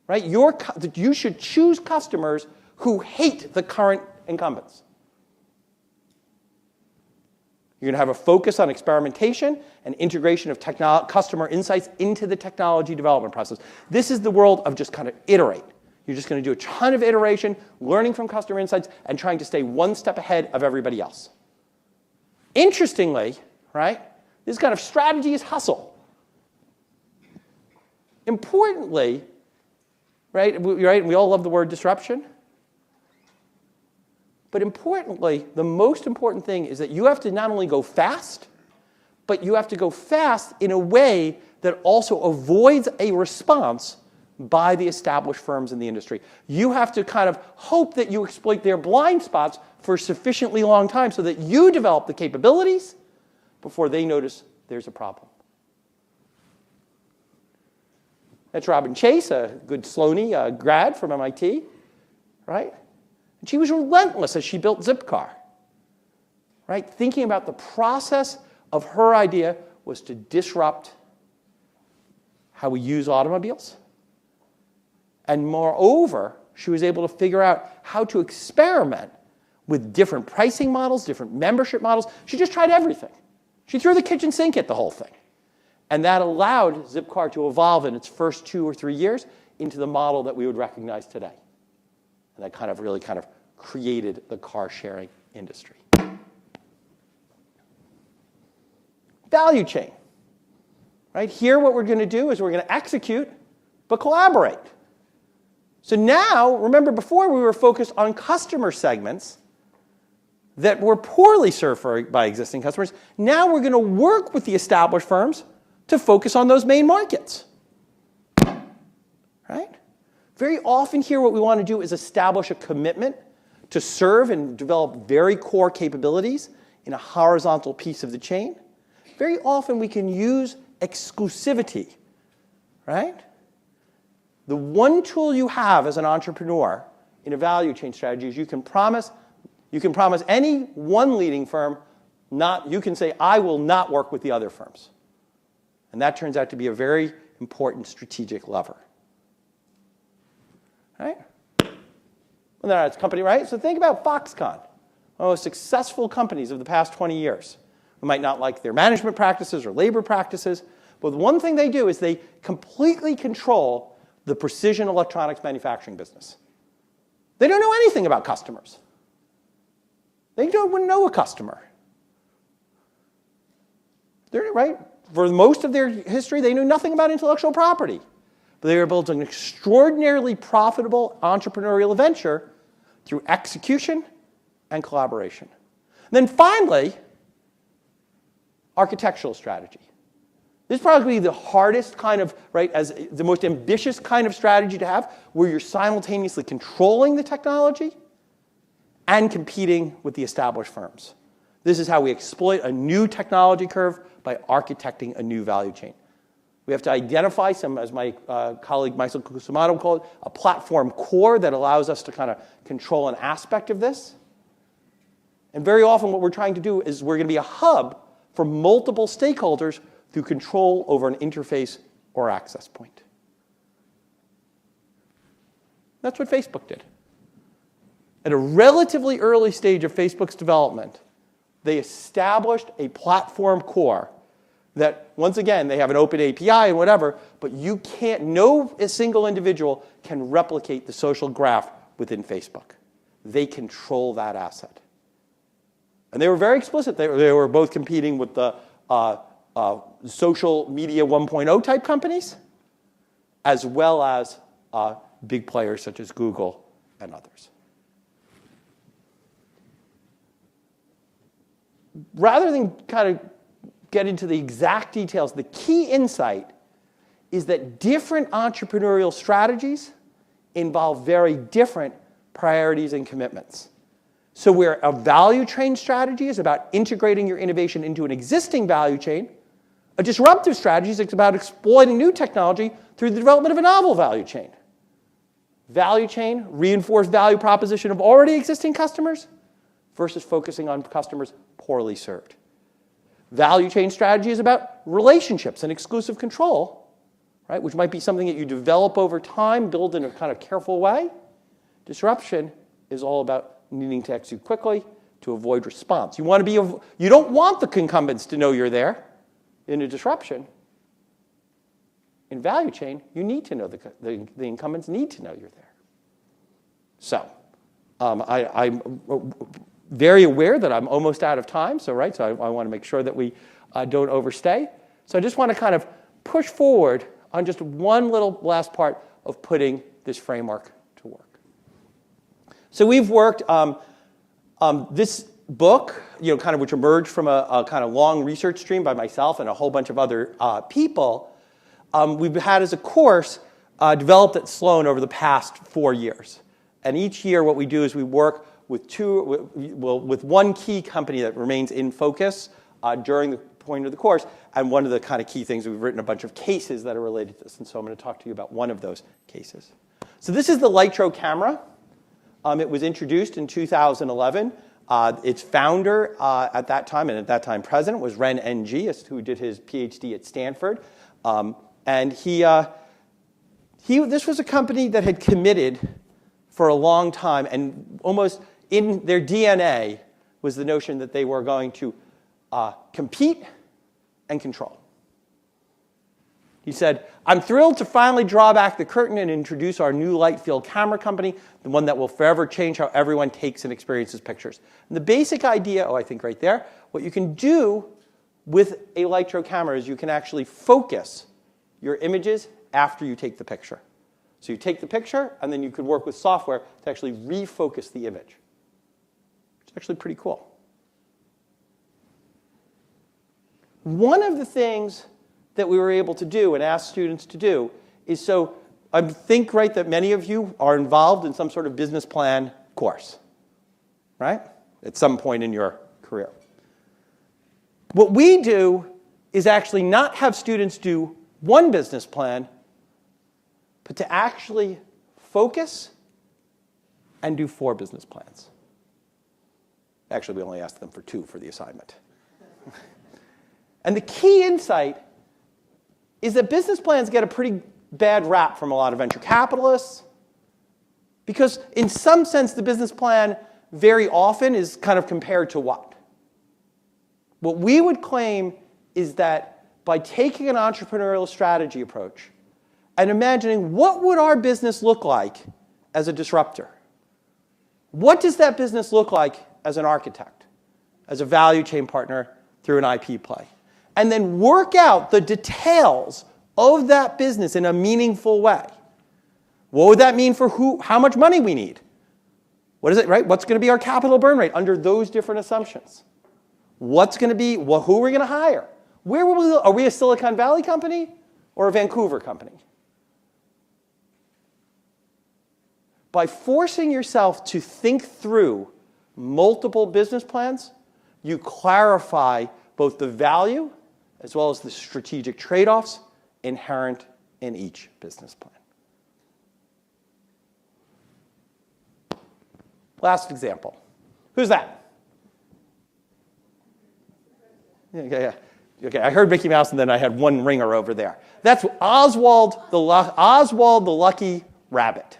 Right? You should choose customers who hate the current incumbents. You're going to have a focus on experimentation and integration of customer insights into the technology development process. This is the world of just kind of iterate. You're just going to do a ton of iteration, learning from customer insights, and trying to stay one step ahead of everybody else. Interestingly, right, this kind of strategy is hustle. Importantly, right, we all love the word disruption. But importantly, the most important thing is that you have to not only go fast, but you have to go fast in a way that also avoids a response by the established firms in the industry. You have to kind of hope that you exploit their blind spots for a sufficiently long time so that you develop the capabilities before they notice there's a problem. That's Robin Chase, a good Sloan grad from MIT, right? And she was relentless as she built Zipcar, right? Thinking about the process of her idea was to disrupt how we use automobiles. And moreover, she was able to figure out how to experiment with different pricing models, different membership models. She just tried everything. She threw the kitchen sink at the whole thing. And that allowed Zipcar to evolve in its first 2 or 3 years into the model that we would recognize today. And that kind of really kind of created the car sharing industry. Value chain. Right? Here what we're going to do is we're going to execute, but collaborate. So now, remember before we were focused on customer segments that were poorly served by existing customers. Now we're going to work with the established firms to focus on those main markets. Right? Very often here what we want to do is establish a commitment to serve and develop very core capabilities in a horizontal piece of the chain. Very often we can use exclusivity, right? The one tool you have as an entrepreneur in a value chain strategy is you can promise any one leading firm, you can say, I will not work with the other firms. And that turns out to be a very important strategic lever. Right? And then it's company, right? So think about Foxconn, one of the most successful companies of the past 20 years. We might not like their management practices or labor practices, but the one thing they do is they completely control the precision electronics manufacturing business. They don't know anything about customers. They don't know a customer. They're, right? For most of their history, they knew nothing about intellectual property. But they were built an extraordinarily profitable entrepreneurial venture through execution and collaboration. And then finally, architectural strategy. This is probably the hardest kind of, right, as the most ambitious kind of strategy to have, where you're simultaneously controlling the technology and competing with the established firms. This is how we exploit a new technology curve by architecting a new value chain. We have to identify some, as my colleague Michael Kusumato called it, a platform core that allows us to kind of control an aspect of this. And very often what we're trying to do is we're going to be a hub for multiple stakeholders through control over an interface or access point. That's what Facebook did. At a relatively early stage of Facebook's development, they established a platform core that, once again, they have an open API and whatever, but you can't, no single individual can replicate the social graph within Facebook. They control that asset. And they were very explicit. They were both competing with the social media 1.0 type companies, as well as big players such as Google and others. Rather than kind of get into the exact details, the key insight is that different entrepreneurial strategies involve very different priorities and commitments. So where a value chain strategy is about integrating your innovation into an existing value chain, a disruptive strategy is about exploiting new technology through the development of a novel value chain. Value chain, reinforced value proposition of already existing customers versus focusing on customers poorly served. Value chain strategy is about relationships and exclusive control, right, which might be something that you develop over time, build in a kind of careful way. Disruption is all about needing to execute quickly, to avoid response. You don't want the incumbents to know you're there in a disruption. In value chain, you need to know the incumbents need to know you're there. So I'm very aware that I'm almost out of time. So I want to make sure that we don't overstay. So I just want to kind of push forward on just one little last part of putting this framework to work. So we've worked this book, kind of which emerged from a kind of long research stream by myself and a whole bunch of other people. We've had as a course developed at Sloan over the past 4 years. And each year what we do is we work with one key company that remains in focus during the point of the course. And one of the kind of key things, we've written a bunch of cases that are related to this. And so I'm going to talk to you about one of those cases. So this is the Litro camera. It was introduced in 2011. Its founder at that time, and at that time president, was Ren Ng, who did his PhD at Stanford. And this was a company that had committed for a long time, and almost in their DNA was the notion that they were going to compete and control. He said, I'm thrilled to finally draw back the curtain and introduce our new light field camera company, the one that will forever change how everyone takes and experiences pictures. And the basic idea, I think right there, what you can do with a Litro camera is you can actually focus your images after you take the picture. So you take the picture, and then you could work with software to actually refocus the image. It's actually pretty cool. One of the things that we were able to do and ask students to do is, so I think, right, that many of you are involved in some sort of business plan course, right, at some point in your career. What we do is actually not have students do one business plan, but to actually focus and do 4 business plans. Actually, we only asked them for 2 for the assignment. And the key insight is that business plans get a pretty bad rap from a lot of venture capitalists, because in some sense the business plan very often is kind of compared to what? What we would claim is that by taking an entrepreneurial strategy approach and imagining what would our business look like as a disruptor? What does that business look like as an architect, as a value chain partner through an IP play? And then work out the details of that business in a meaningful way. What would that mean for how much money we need? What is it, right? What's going to be our capital burn rate under those different assumptions? What's going to be, who are we going to hire? Where will we, are we a Silicon Valley company or a Vancouver company? By forcing yourself to think through multiple business plans, you clarify both the value as well as the strategic trade-offs inherent in each business plan. Last example. Who's that? Yeah. Okay, I heard Mickey Mouse, and then I had one ringer over there. That's Oswald the Lucky Rabbit.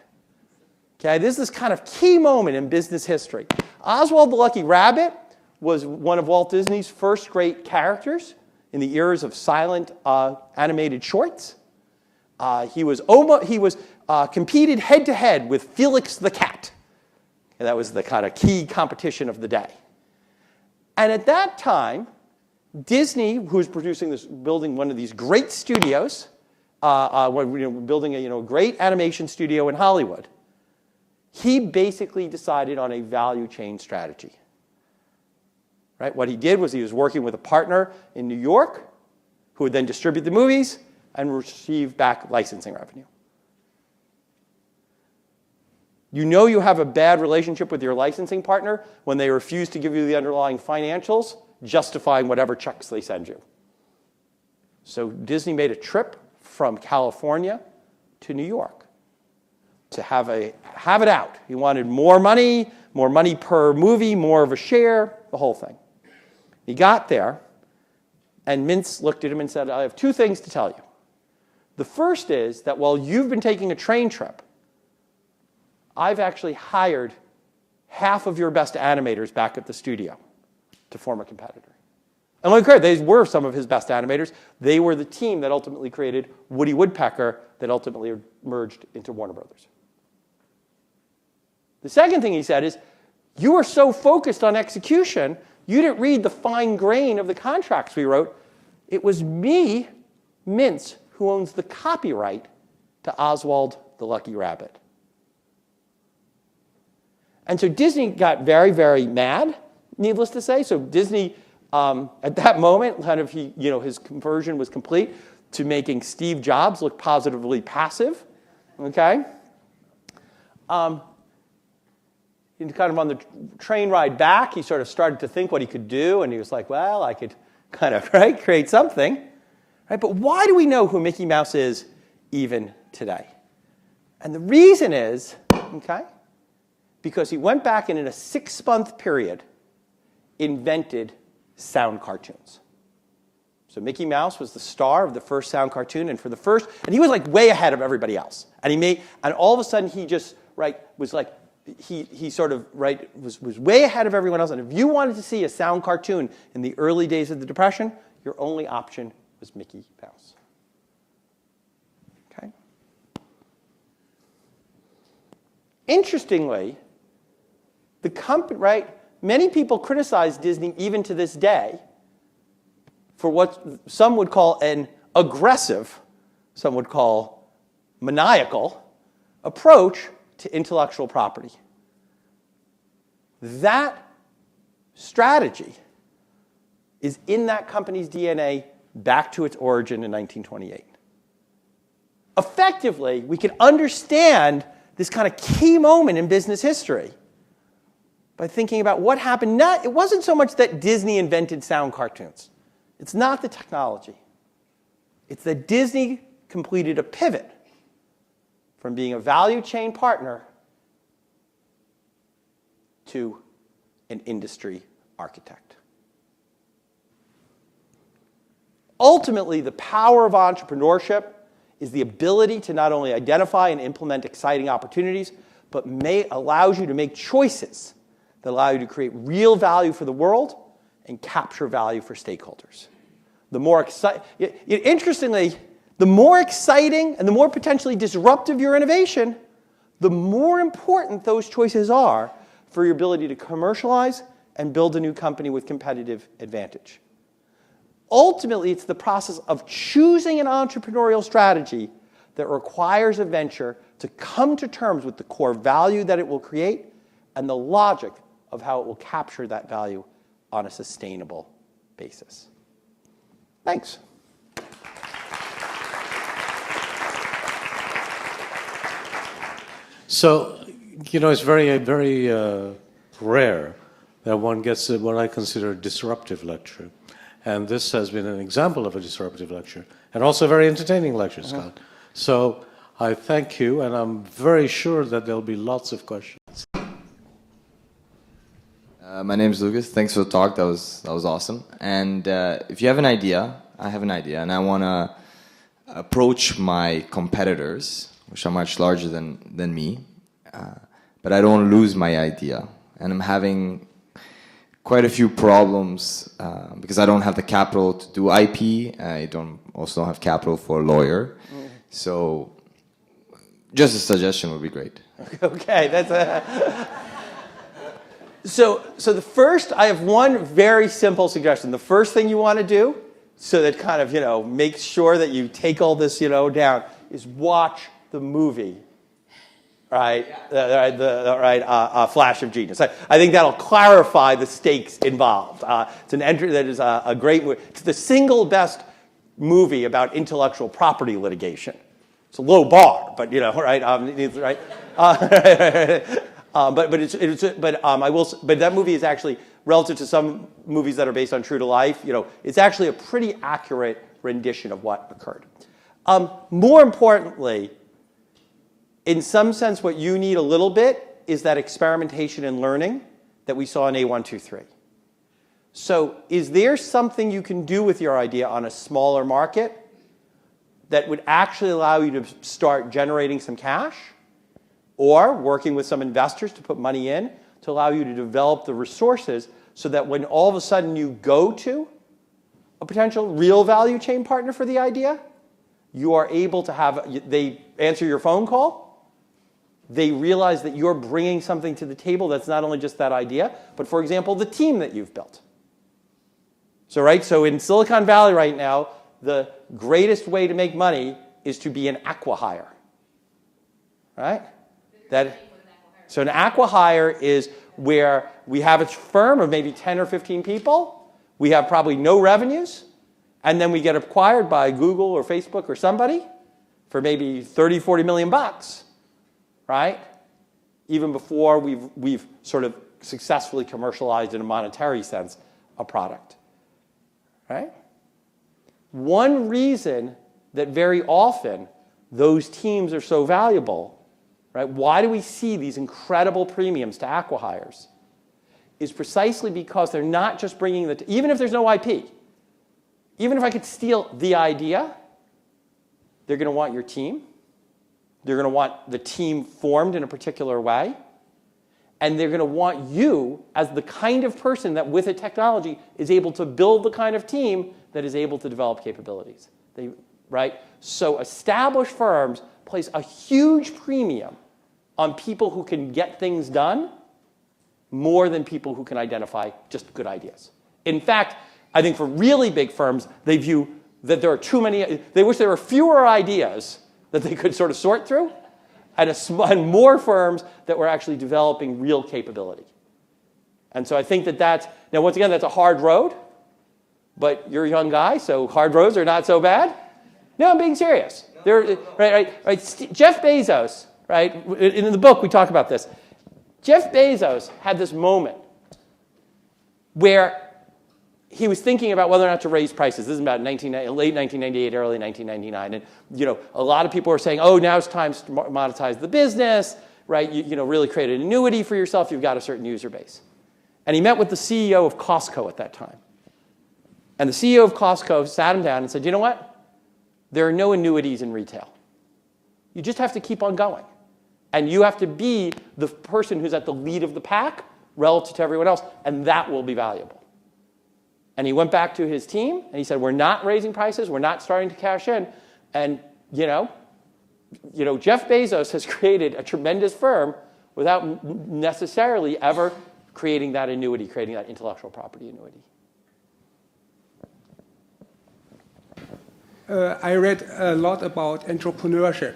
Okay, this is kind of key moment in business history. Oswald the Lucky Rabbit was one of Walt Disney's first great characters in the eras of silent animated shorts. He competed head-to-head with Felix the Cat. And that was the kind of key competition of the day. And at that time, Disney, who was building one of these great studios, building a great animation studio in Hollywood, he basically decided on a value chain strategy. Right? What he did was he was working with a partner in New York who would then distribute the movies and receive back licensing revenue. You know you have a bad relationship with your licensing partner when they refuse to give you the underlying financials, justifying whatever checks they send you. So Disney made a trip from California to New York to have it out. He wanted more money per movie, more of a share, the whole thing. He got there, and Mintz looked at him and said, I have 2 things to tell you. The first is that while you've been taking a train trip, I've actually hired half of your best animators back at the studio to form a competitor. And like clear, they were some of his best animators. They were the team that ultimately created Woody Woodpecker that ultimately merged into Warner Brothers. The second thing he said is, you were so focused on execution, you didn't read the fine grain of the contracts we wrote. It was me, Mintz, who owns the copyright to Oswald the Lucky Rabbit. And so Disney got very, very mad, needless to say. So Disney, at that moment, kind of his conversion was complete to making Steve Jobs look positively passive. Okay? Kind of on the train ride back, he sort of started to think what he could do, and he was like, well, I could kind of create something. Right? But why do we know who Mickey Mouse is even today? And the reason is, okay, because he went back and in a 6-month period invented sound cartoons. So Mickey Mouse was the star of the first sound cartoon, and he was like way ahead of everybody else. And all of a sudden he just was like, he sort of was way ahead of everyone else. And if you wanted to see a sound cartoon in the early days of the Depression, your only option was Mickey Mouse. Okay. Interestingly, the company, many people criticize Disney even to this day for what some would call an aggressive, some would call maniacal approach to intellectual property. That strategy is in that company's DNA back to its origin in 1928. Effectively, we can understand this kind of key moment in business history by thinking about what happened. It wasn't so much that Disney invented sound cartoons. It's not the technology. It's that Disney completed a pivot from being a value chain partner to an industry architect. Ultimately, the power of entrepreneurship is the ability to not only identify and implement exciting opportunities, but allows you to make choices that allow you to create real value for the world and capture value for stakeholders. Interestingly, the more exciting and the more potentially disruptive your innovation, the more important those choices are for your ability to commercialize and build a new company with competitive advantage. Ultimately, it's the process of choosing an entrepreneurial strategy that requires a venture to come to terms with the core value that it will create and the logic of how it will capture that value on a sustainable basis. Thanks. So, it's very, very rare that one gets what I consider a disruptive lecture. And this has been an example of a disruptive lecture, and also a very entertaining lecture, Scott. So I thank you, and I'm very sure that there'll be lots of questions. My name is Lucas. Thanks for the talk. That was awesome. And if you have an idea, I have an idea, and I want to approach my competitors, which are much larger than me, but I don't want to lose my idea. And I'm having quite a few problems because I don't have the capital to do IP. I also don't have capital for a lawyer. So just a suggestion would be great. Okay, that's a... So the first, I have one very simple suggestion. The first thing you want to do, so that kind of, makes sure that you take all this, down, is watch the movie, right? Flash of Genius. I think that'll clarify the stakes involved. It's an entry that is a great movie. It's the single best movie about intellectual property litigation. It's a low bar, but right? But that movie is actually, relative to some movies that are based on true to life, it's actually a pretty accurate rendition of what occurred. More importantly, in some sense, what you need a little bit is that experimentation and learning that we saw in A123. So is there something you can do with your idea on a smaller market that would actually allow you to start generating some cash, or working with some investors to put money in, to allow you to develop the resources so that when all of a sudden you go to a potential real value chain partner for the idea, you are able to have, they answer your phone call, they realize that you're bringing something to the table that's not only just that idea, but for example, the team that you've built. So in Silicon Valley right now, the greatest way to make money is to be an acqui-hire, right? So an acqui-hire is where we have a firm of maybe 10 or 15 people, we have probably no revenues, and then we get acquired by Google or Facebook or somebody for maybe 30, 40 million bucks, right? Even before we've sort of successfully commercialized in a monetary sense a product, right? One reason that very often those teams are so valuable, right? Why do we see these incredible premiums to acqui-hires? Is precisely because they're not just bringing even if there's no IP, even if I could steal the idea, they're going to want your team. They're going to want the team formed in a particular way. And they're going to want you as the kind of person that with a technology is able to build the kind of team that is able to develop capabilities. Right? So established firms place a huge premium on people who can get things done more than people who can identify just good ideas. In fact, I think for really big firms, they view that there are too many, they wish there were fewer ideas that they could sort of sort through, and more firms that were actually developing real capability. And so I think that's, now once again, that's a hard road, but you're a young guy, so hard roads are not so bad. No, I'm being serious. Right. Jeff Bezos, right, in the book we talk about this. Jeff Bezos had this moment where he was thinking about whether or not to raise prices. This is about late 1998, early 1999. And a lot of people were saying, oh, now it's time to monetize the business, right? Really create an annuity for yourself. You've got a certain user base. And he met with the CEO of Costco at that time. And the CEO of Costco sat him down and said, you know what? There are no annuities in retail. You just have to keep on going. And you have to be the person who's at the lead of the pack relative to everyone else, and that will be valuable. And he went back to his team, and he said, we're not raising prices, we're not starting to cash in. And, Jeff Bezos has created a tremendous firm without necessarily ever creating that annuity, creating that intellectual property annuity. I read a lot about entrepreneurship.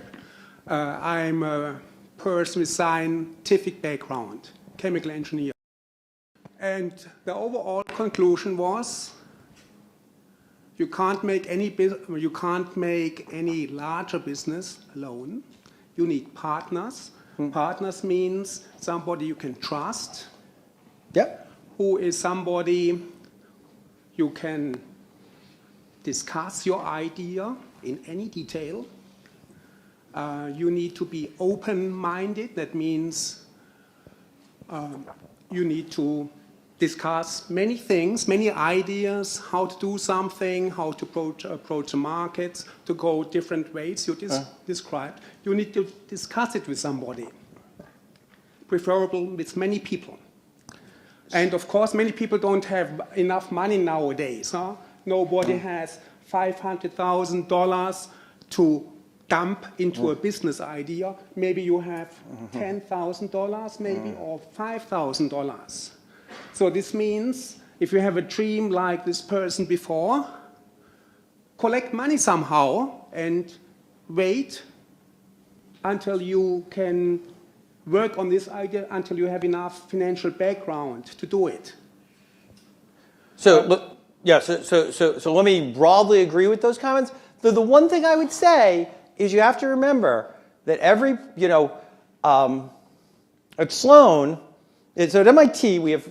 I'm a person with scientific background, chemical engineer. And the overall conclusion was you can't make any larger business alone. You need partners. Partners means somebody you can trust. Yep. Who is somebody you can discuss your idea in any detail. You need to be open-minded. That means you need to discuss many things, many ideas, how to do something, how to approach the markets, to go different ways you described. You need to discuss it with somebody, preferable with many people. And of course, many people don't have enough money nowadays. Huh? Nobody has $500,000 to dump into a business idea. Maybe you have $10,000 maybe, or $5,000. So this means if you have a dream like this person before, collect money somehow and wait until you can work on this idea, until you have enough financial background to do it. So let me broadly agree with those comments. The one thing I would say is you have to remember that every, at Sloan, so at MIT we have,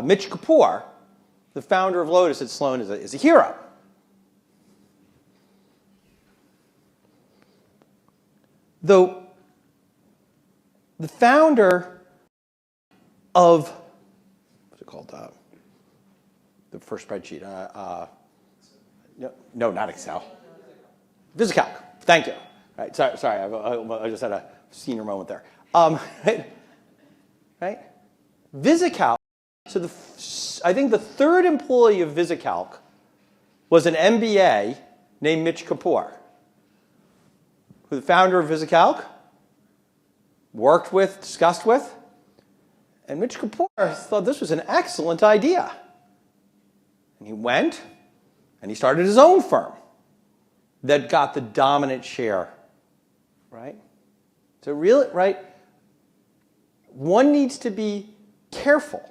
Mitch Kapoor, the founder of Lotus at Sloan, is a hero. Though the founder of, what's it called? The first spreadsheet. No, not Excel. VisiCalc. Thank you. Right, sorry, I just had a senior moment there. Right? VisiCalc, so I think the third employee of VisiCalc was an MBA named Mitch Kapoor, who the founder of VisiCalc worked with, discussed with. And Mitch Kapoor thought this was an excellent idea. And he went and he started his own firm that got the dominant share, right? So really, right, one needs to be careful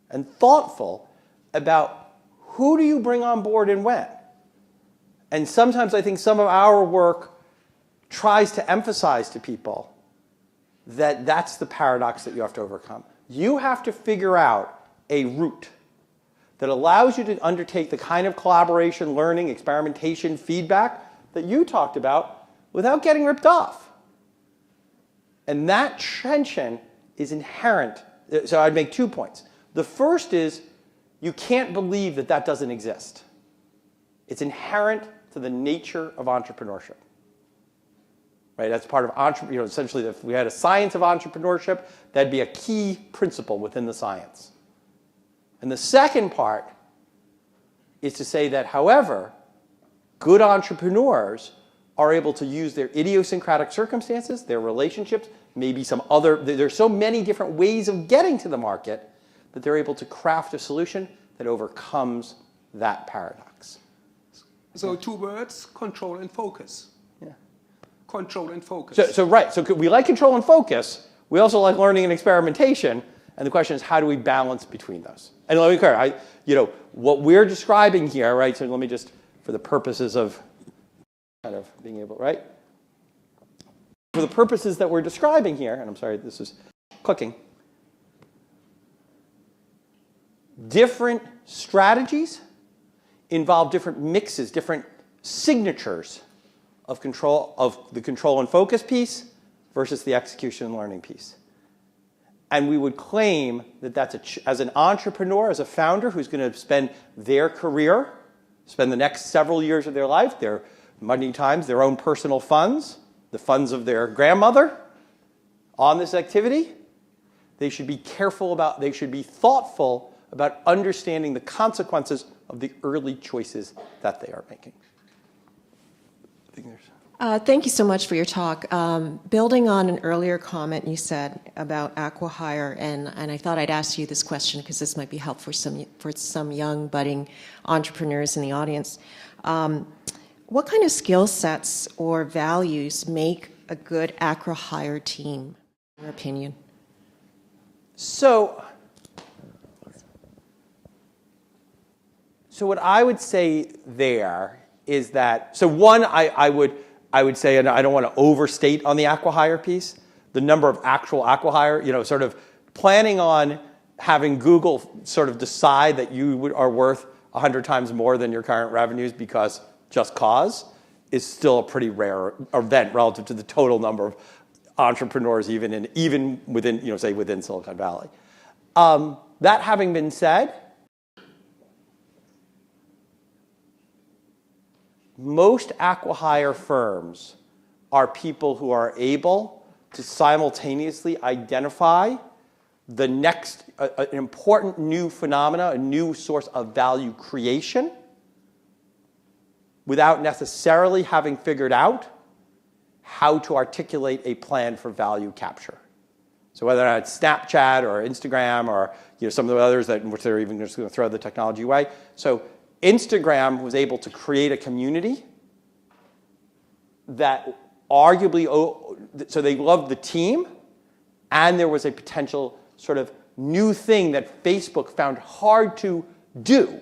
and thoughtful about who do you bring on board and when. And sometimes I think some of our work tries to emphasize to people that that's the paradox that you have to overcome. You have to figure out a route that allows you to undertake the kind of collaboration, learning, experimentation, feedback that you talked about without getting ripped off. And that tension is inherent. So I'd make 2 points. The first is you can't believe that that doesn't exist. It's inherent to the nature of entrepreneurship. Right? That's part of essentially if we had a science of entrepreneurship, that'd be a key principle within the science. And the second part is to say that, however, good entrepreneurs are able to use their idiosyncratic circumstances, their relationships, maybe some other, there's so many different ways of getting to the market that they're able to craft a solution that overcomes that paradox. So 2 words, control and focus. Yeah. Control and focus. So right, so we like control and focus. We also like learning and experimentation. And the question is, how do we balance between those? And let me be clear, what we're describing here, right? So let me just, for the purposes of kind of being able, right? For the purposes that we're describing here, and I'm sorry, this is clicking. Different strategies involve different mixes, different signatures of the control and focus piece versus the execution and learning piece. And we would claim that that's as an entrepreneur, as a founder who's going to spend their career, spend the next several years of their life, many times their own personal funds, the funds of their grandmother, on this activity, they should be they should be thoughtful about understanding the consequences of the early choices that they are making. I think there's... Thank you so much for your talk. Building on an earlier comment you said about acqui-hire, and I thought I'd ask you this question because this might be helpful for some young budding entrepreneurs in the audience. What kind of skill sets or values make a good acqui-hire team, in your opinion? So what I would say there is that, so one, I would say, and I don't want to overstate on the acqui-hire piece, the number of actual acqui-hire, sort of planning on having Google sort of decide that you are worth 100 times more than your current revenues because just cause is still a pretty rare event relative to the total number of entrepreneurs even within, say within Silicon Valley. That having been said, most acqui-hire firms are people who are able to simultaneously identify the next an important new phenomena, a new source of value creation, without necessarily having figured out how to articulate a plan for value capture. So whether or not it's Snapchat or Instagram or some of the others in which they're even just going to throw the technology away. So Instagram was able to create a community that arguably, so they loved the team, and there was a potential sort of new thing that Facebook found hard to do.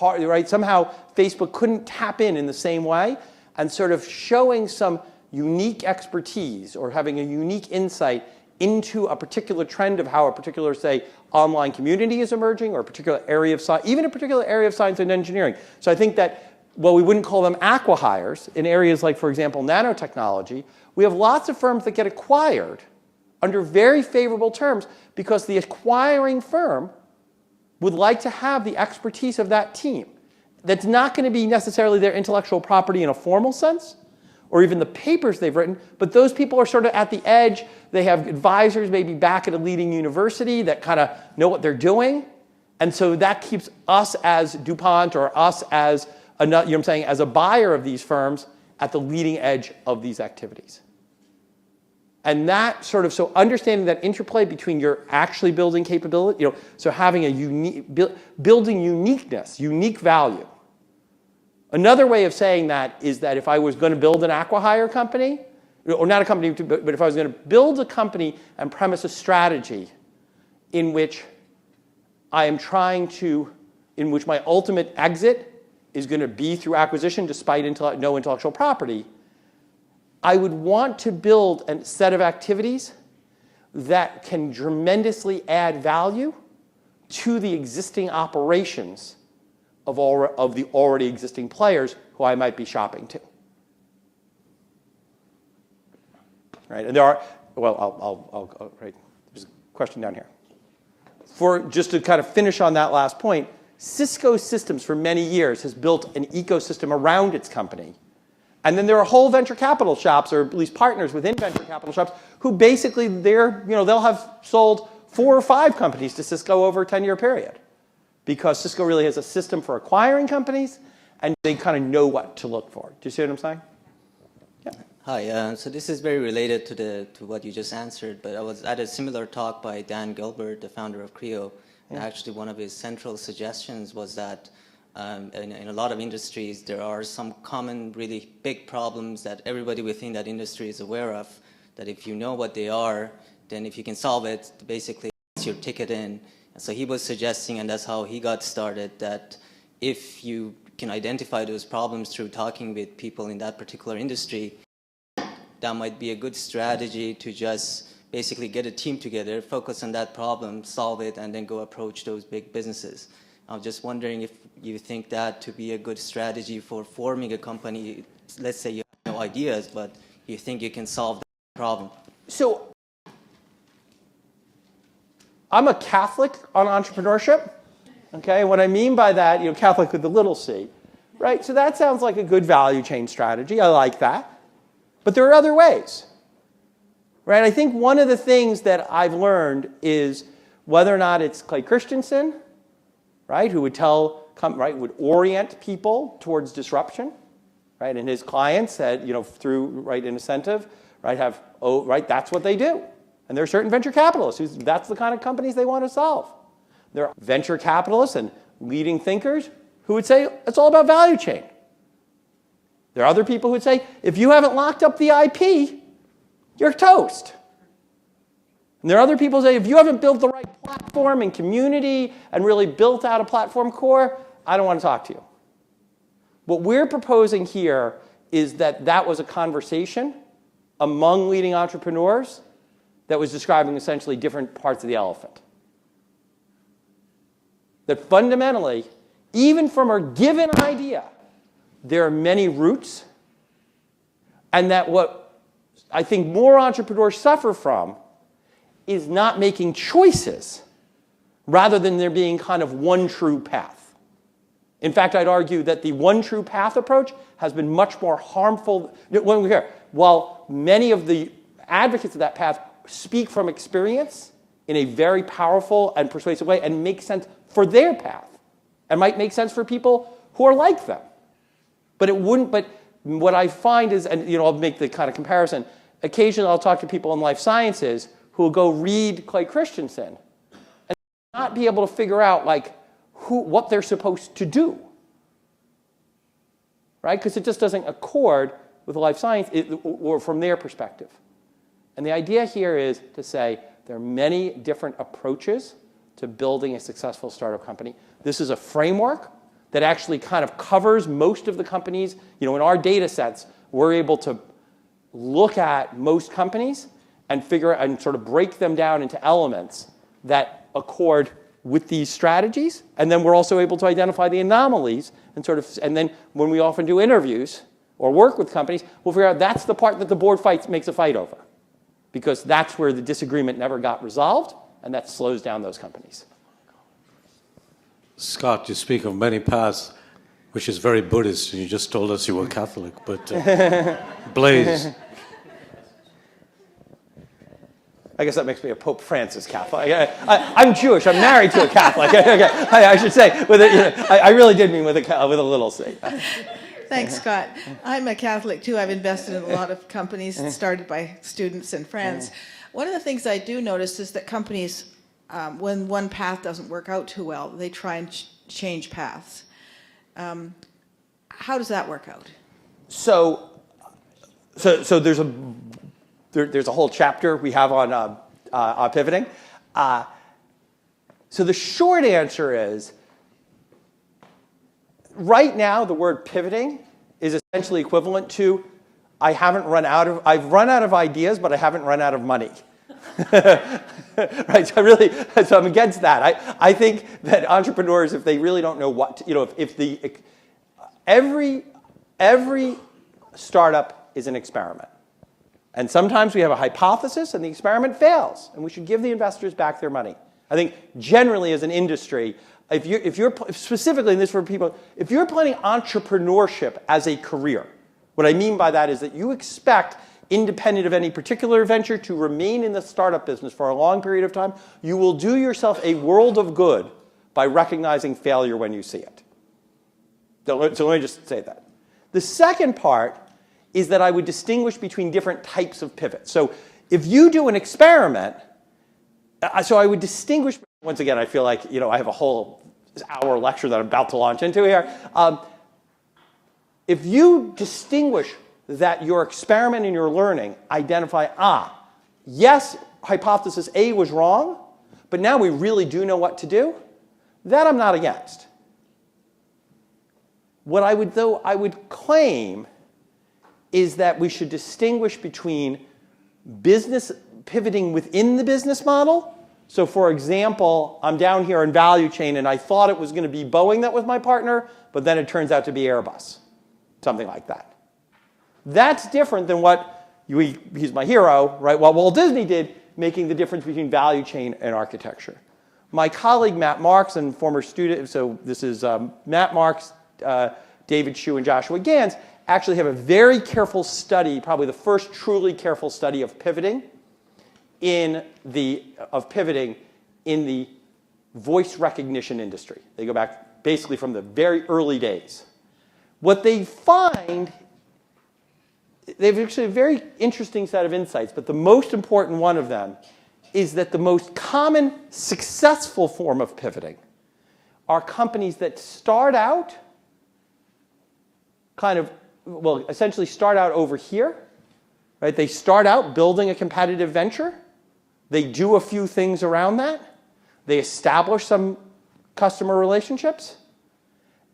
Right? Somehow Facebook couldn't tap in the same way, and sort of showing some unique expertise or having a unique insight into a particular trend of how a particular, say, online community is emerging, or a particular area of science, even a particular area of science and engineering. So I think that, well, we wouldn't call them acqui-hires in areas like, for example, nanotechnology. We have lots of firms that get acquired under very favorable terms because the acquiring firm would like to have the expertise of that team. That's not going to be necessarily their intellectual property in a formal sense, or even the papers they've written, but those people are sort of at the edge. They have advisors maybe back at a leading university that kind of know what they're doing. And so that keeps us as DuPont or us as, you know what I'm saying, as a buyer of these firms at the leading edge of these activities. And that sort of, so understanding that interplay between your actually building capability, you know, so having a unique, building uniqueness, unique value. Another way of saying that is that if I was going to build an acqui-hire company, or not a company, but if I was going to build a company and premise a strategy in which I am trying to, in which my ultimate exit is going to be through acquisition despite no intellectual property, I would want to build a set of activities that can tremendously add value to the existing operations of the already existing players who I might be shopping to. Right, and there are, well, I'll right, there's a question down here. Just to kind of finish on that last point, Cisco Systems for many years has built an ecosystem around its company. And then there are whole venture capital shops, or at least partners within venture capital shops, who basically they'll have sold 4 or 5 companies to Cisco over a 10-year period. Because Cisco really has a system for acquiring companies, and they kind of know what to look for. Do you see what I'm saying? Yeah. Hi. So this is very related to what you just answered, but I was at a similar talk by Dan Gilbert, the founder of Creo, and actually one of his central suggestions was that in a lot of industries there are some common, really big problems that everybody within that industry is aware of, that if you know what they are, then if you can solve it, basically it's your ticket in. So he was suggesting, and that's how he got started, that if you can identify those problems through talking with people in that particular industry, that might be a good strategy to just basically get a team together, focus on that problem, solve it, and then go approach those big businesses. I'm just wondering if you think that to be a good strategy for forming a company. Let's say you have no ideas, but you think you can solve the problem. So I'm a Catholic on entrepreneurship, okay? What I mean by that, Catholic with the little c, right? So that sounds like a good value chain strategy. I like that. But there are other ways, right? I think one of the things that I've learned is whether or not it's Clay Christensen, right, who would would orient people towards disruption, right? And his clients said, through an incentive, right, that's what they do. And there are certain venture capitalists who that's the kind of companies they want to solve. There are venture capitalists and leading thinkers who would say it's all about value chain. There are other people who would say if you haven't locked up the IP, you're toast. And there are other people who say if you haven't built the right platform and community and really built out a platform core, I don't want to talk to you. What we're proposing here is that was a conversation among leading entrepreneurs that was describing essentially different parts of the elephant. That fundamentally, even from a given idea, there are many roots, and that what I think more entrepreneurs suffer from is not making choices rather than there being kind of one true path. In fact, I'd argue that the one true path approach has been much more harmful. While many of the advocates of that path speak from experience in a very powerful and persuasive way and make sense for their path and might make sense for people who are like them. But it wouldn't, but what I find is, and I'll make the kind of comparison, occasionally I'll talk to people in life sciences who will go read Clay Christensen and not be able to figure out what they're supposed to do. Right? Because it just doesn't accord with life science or from their perspective. And the idea here is to say there are many different approaches to building a successful startup company. This is a framework that actually kind of covers most of the companies. In our data sets, we're able to look at most companies and sort of break them down into elements that accord with these strategies. And then we're also able to identify the anomalies and then when we often do interviews or work with companies, we'll figure out that's the part that the board makes a fight over. Because that's where the disagreement never got resolved, and that slows down those companies. Scott, you speak of many paths, which is very Buddhist, and you just told us you were Catholic. But Blaze. I guess that makes me a Pope Francis Catholic. I'm Jewish. I'm married to a Catholic. I should say, I really did mean with a little c. Thanks, Scott. I'm a Catholic, too. I've invested in a lot of companies started by students and friends. One of the things I do notice is that companies, when one path doesn't work out too well, they try and change paths. How does that work out? So there's a whole chapter we have on pivoting. So the short answer is, right now the word pivoting is essentially equivalent to I've run out of ideas, but I haven't run out of money. Right? So I'm against that. I think that entrepreneurs, if they really don't know what to, every startup is an experiment. And sometimes we have a hypothesis and the experiment fails, and we should give the investors back their money. I think generally as an industry, if you're specifically, and this for people, if you're planning entrepreneurship as a career, what I mean by that is that you expect, independent of any particular venture, to remain in the startup business for a long period of time, you will do yourself a world of good by recognizing failure when you see it. So let me just say that. The second part is that I would distinguish between different types of pivots. So if you do an experiment, so I would distinguish, once again, I feel like I have a whole hour lecture that I'm about to launch into here. If you distinguish that your experiment and your learning identify, yes, hypothesis A was wrong, but now we really do know what to do, that I'm not against. What I would claim is that we should distinguish between business pivoting within the business model. So for example, I'm down here in value chain and I thought it was going to be Boeing that was my partner, but then it turns out to be Airbus, something like that. That's different than what, he's my hero, right? What Walt Disney did, making the difference between value chain and architecture. My colleague Matt Marks and former student, so this is Matt Marks, David Hsu, and Joshua Gans, actually have a very careful study, probably the first truly careful study of pivoting in the voice recognition industry. They go back basically from the very early days. What they find, they have actually a very interesting set of insights, but the most important one of them is that the most common successful form of pivoting are companies that start out essentially start out over here, right? They start out building a competitive venture. They do a few things around that. They establish some customer relationships.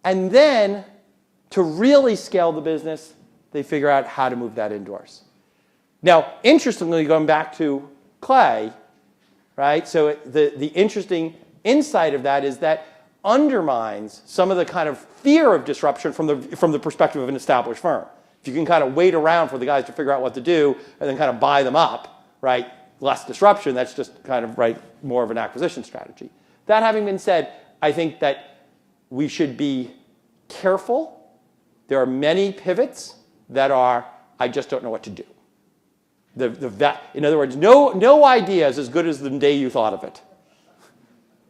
And then, to really scale the business, they figure out how to move that indoors. Now, interestingly, going back to Clay, right? So the interesting insight of that is that undermines some of the kind of fear of disruption from the perspective of an established firm. If you can kind of wait around for the guys to figure out what to do and then kind of buy them up, right? Less disruption, that's just kind of more of an acquisition strategy. That having been said, I think that we should be careful. There are many pivots that are, I just don't know what to do. In other words, no idea is as good as the day you thought of it.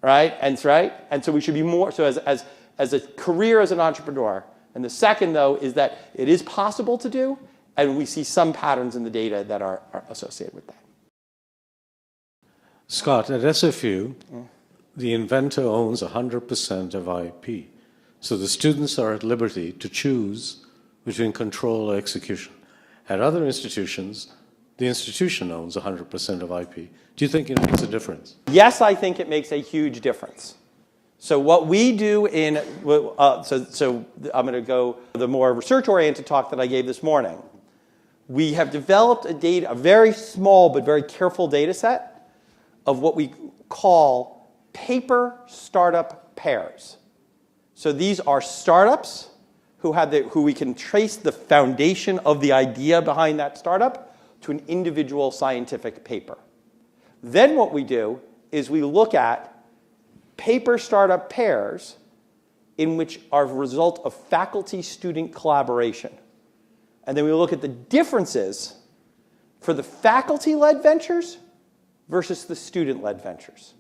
Right? And so we should be more, so as a career as an entrepreneur. And the second, though, is that it is possible to do, and we see some patterns in the data that are associated with that. Scott, at SFU, the inventor owns 100% of IP. So the students are at liberty to choose between control or execution. At other institutions, the institution owns 100% of IP. Do you think it makes a difference? Yes, I think it makes a huge difference. So what we do so I'm going to go the more research-oriented talk that I gave this morning. We have developed a very small but very careful data set of what we call paper startup pairs. So these are startups who we can trace the foundation of the idea behind that startup to an individual scientific paper. Then what we do is we look at paper startup pairs in which are a result of faculty-student collaboration. And then we look at the differences for the faculty-led ventures versus the student-led ventures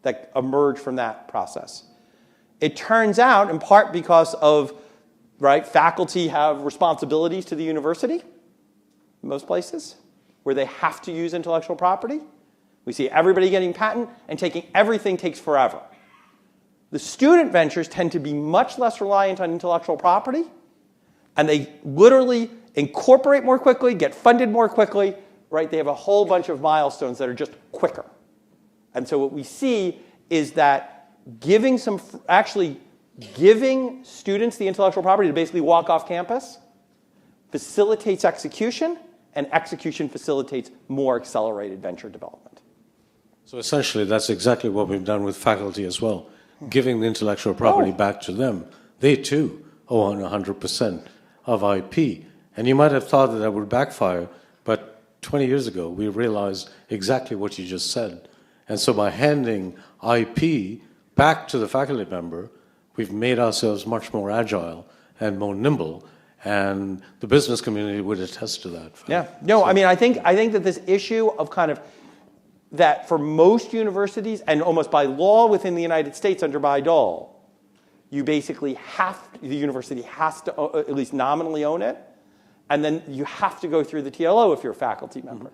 that emerge from that process. It turns out, in part because of, right, faculty have responsibilities to the university in most places where they have to use intellectual property. We see everybody getting patent and taking everything takes forever. The student ventures tend to be much less reliant on intellectual property, and they literally incorporate more quickly, get funded more quickly, right? They have a whole bunch of milestones that are just quicker. And so what we see is that giving students the intellectual property to basically walk off campus facilitates execution, and execution facilitates more accelerated venture development. So essentially, that's exactly what we've done with faculty as well, giving the intellectual property back to them. They too own 100% of IP. And you might have thought that would backfire, but 20 years ago, we realized exactly what you just said. And so by handing IP back to the faculty member, we've made ourselves much more agile and more nimble, and the business community would attest to that. Yeah. No, so, I mean, I think that this issue of kind of that for most universities, and almost by law within the United States under Bayh-Dole, you basically the university has to at least nominally own it, and then you have to go through the TLO if you're a faculty member.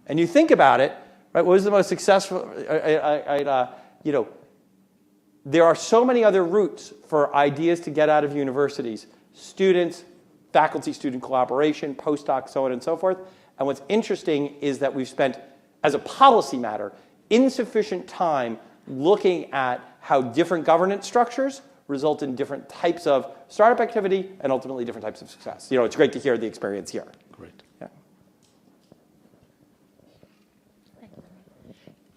And you think about it, right? What was the most successful? There are so many other routes for ideas to get out of universities: students, faculty-student collaboration, postdocs, so on and so forth. And what's interesting is that we've spent, as a policy matter, insufficient time looking at how different governance structures result in different types of startup activity and ultimately different types of success. It's great to hear the experience here. Great. Yeah.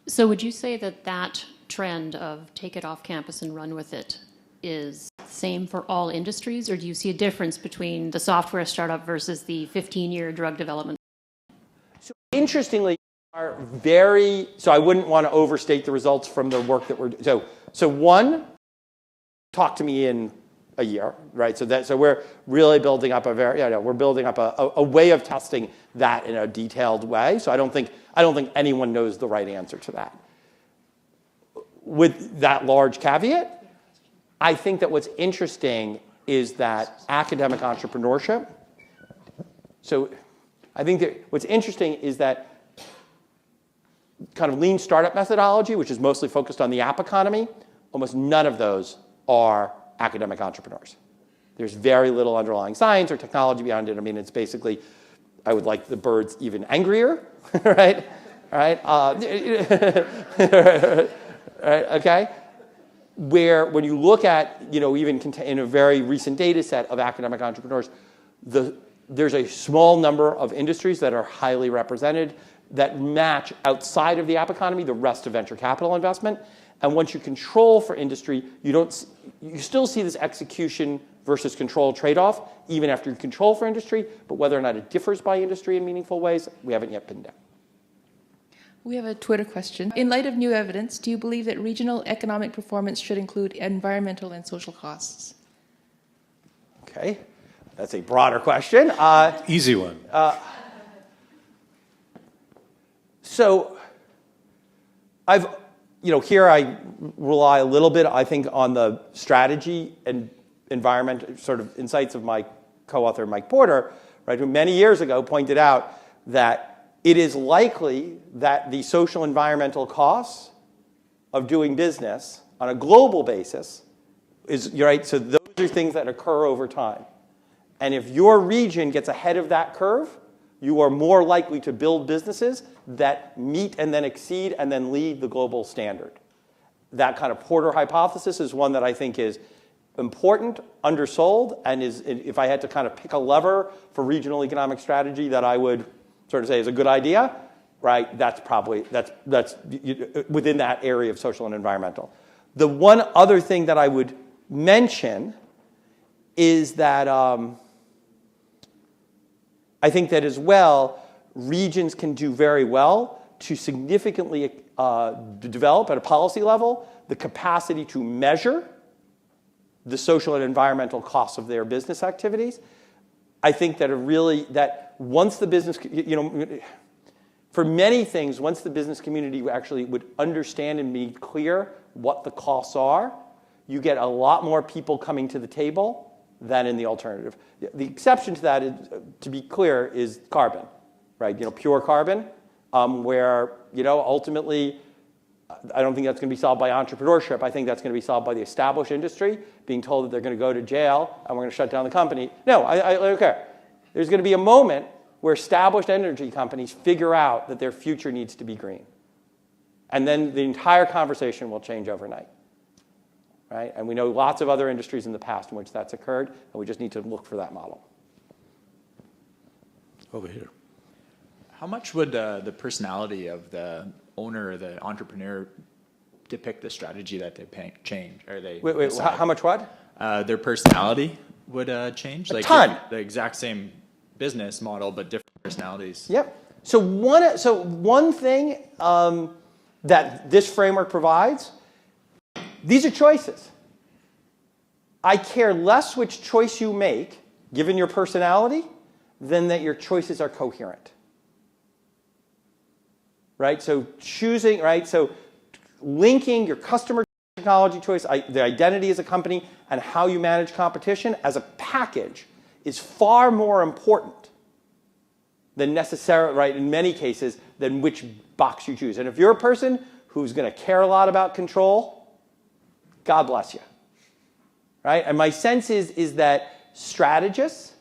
So would you say that that trend of take it off campus and run with it is the same for all industries, or do you see a difference between the software startup versus the 15-year drug development? So interestingly, so I wouldn't want to overstate the results from the work that we're doing. So one, talk to me in a year, right? So we're really building up we're building up a way of testing that in a detailed way. So I don't think anyone knows the right answer to that. With that large caveat, I think that what's interesting is that academic entrepreneurship. So I think that what's interesting is that kind of lean startup methodology, which is mostly focused on the app economy, almost none of those are academic entrepreneurs. There's very little underlying science or technology behind it. I mean, it's basically, I would like the birds even angrier, right? Right? Right? Okay? Where when you look at, even in a very recent data set of academic entrepreneurs, there's a small number of industries that are highly represented that match outside of the app economy the rest of venture capital investment. And once you control for industry, you still see this execution versus control trade-off, even after you control for industry, but whether or not it differs by industry in meaningful ways, we haven't yet pinned down. We have a Twitter question. In light of new evidence, do you believe that regional economic performance should include environmental and social costs? Okay, that's a broader question. Easy one. So here I rely a little bit, I think, on the strategy and environment sort of insights of my co-author, Mike Porter, right, who many years ago pointed out that it is likely that the social environmental costs of doing business on a global basis so those are things that occur over time. And if your region gets ahead of that curve, you are more likely to build businesses that meet and then exceed and then lead the global standard. That kind of Porter hypothesis is one that I think is important, undersold, and if I had to kind of pick a lever for regional economic strategy that I would sort of say is a good idea, right? That's within that area of social and environmental. The one other thing that I would mention is that I think that as well, regions can do very well to significantly develop at a policy level the capacity to measure the social and environmental costs of their business activities. I think that once the business, for many things, once the business community actually would understand and be clear what the costs are, you get a lot more people coming to the table than in the alternative. The exception to that, is, to be clear, is carbon, right? Pure carbon, where ultimately, I don't think that's going to be solved by entrepreneurship. I think that's going to be solved by the established industry being told that they're going to go to jail and we're going to shut down the company. No, I don't care. There's going to be a moment where established energy companies figure out that their future needs to be green. And then the entire conversation will change overnight. Right? And we know lots of other industries in the past in which that's occurred, and we just need to look for that model. Over here. How much would the personality of the owner or the entrepreneur depict the strategy that they change? Or they wait, how much what? Their personality would change? A ton. The exact same business model, but different personalities. Yep. So one thing that this framework provides, these are choices. I care less which choice you make, given your personality, than that your choices are coherent. Right? So choosing, right? So linking your customer technology choice, the identity as a company, and how you manage competition as a package is far more important than necessarily, right, in many cases, than which box you choose. And if you're a person who's going to care a lot about control, God bless you. Right? And my sense is that strategists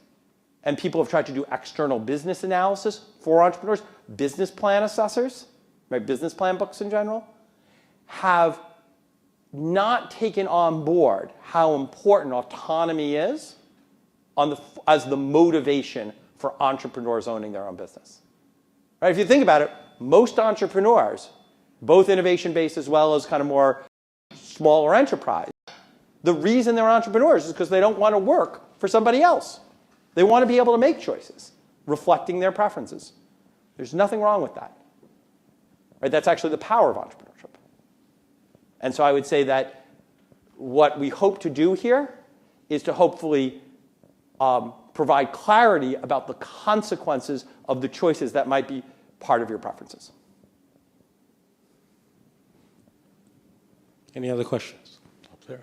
and people have tried to do external business analysis for entrepreneurs, business plan assessors, right, business plan books in general, have not taken on board how important autonomy is as the motivation for entrepreneurs owning their own business. Right? If you think about it, most entrepreneurs, both innovation-based as well as kind of more smaller enterprise, the reason they're entrepreneurs is because they don't want to work for somebody else. They want to be able to make choices reflecting their preferences. There's nothing wrong with that. Right? That's actually the power of entrepreneurship. And so I would say that what we hope to do here is to hopefully provide clarity about the consequences of the choices that might be part of your preferences. Any other questions? Up there.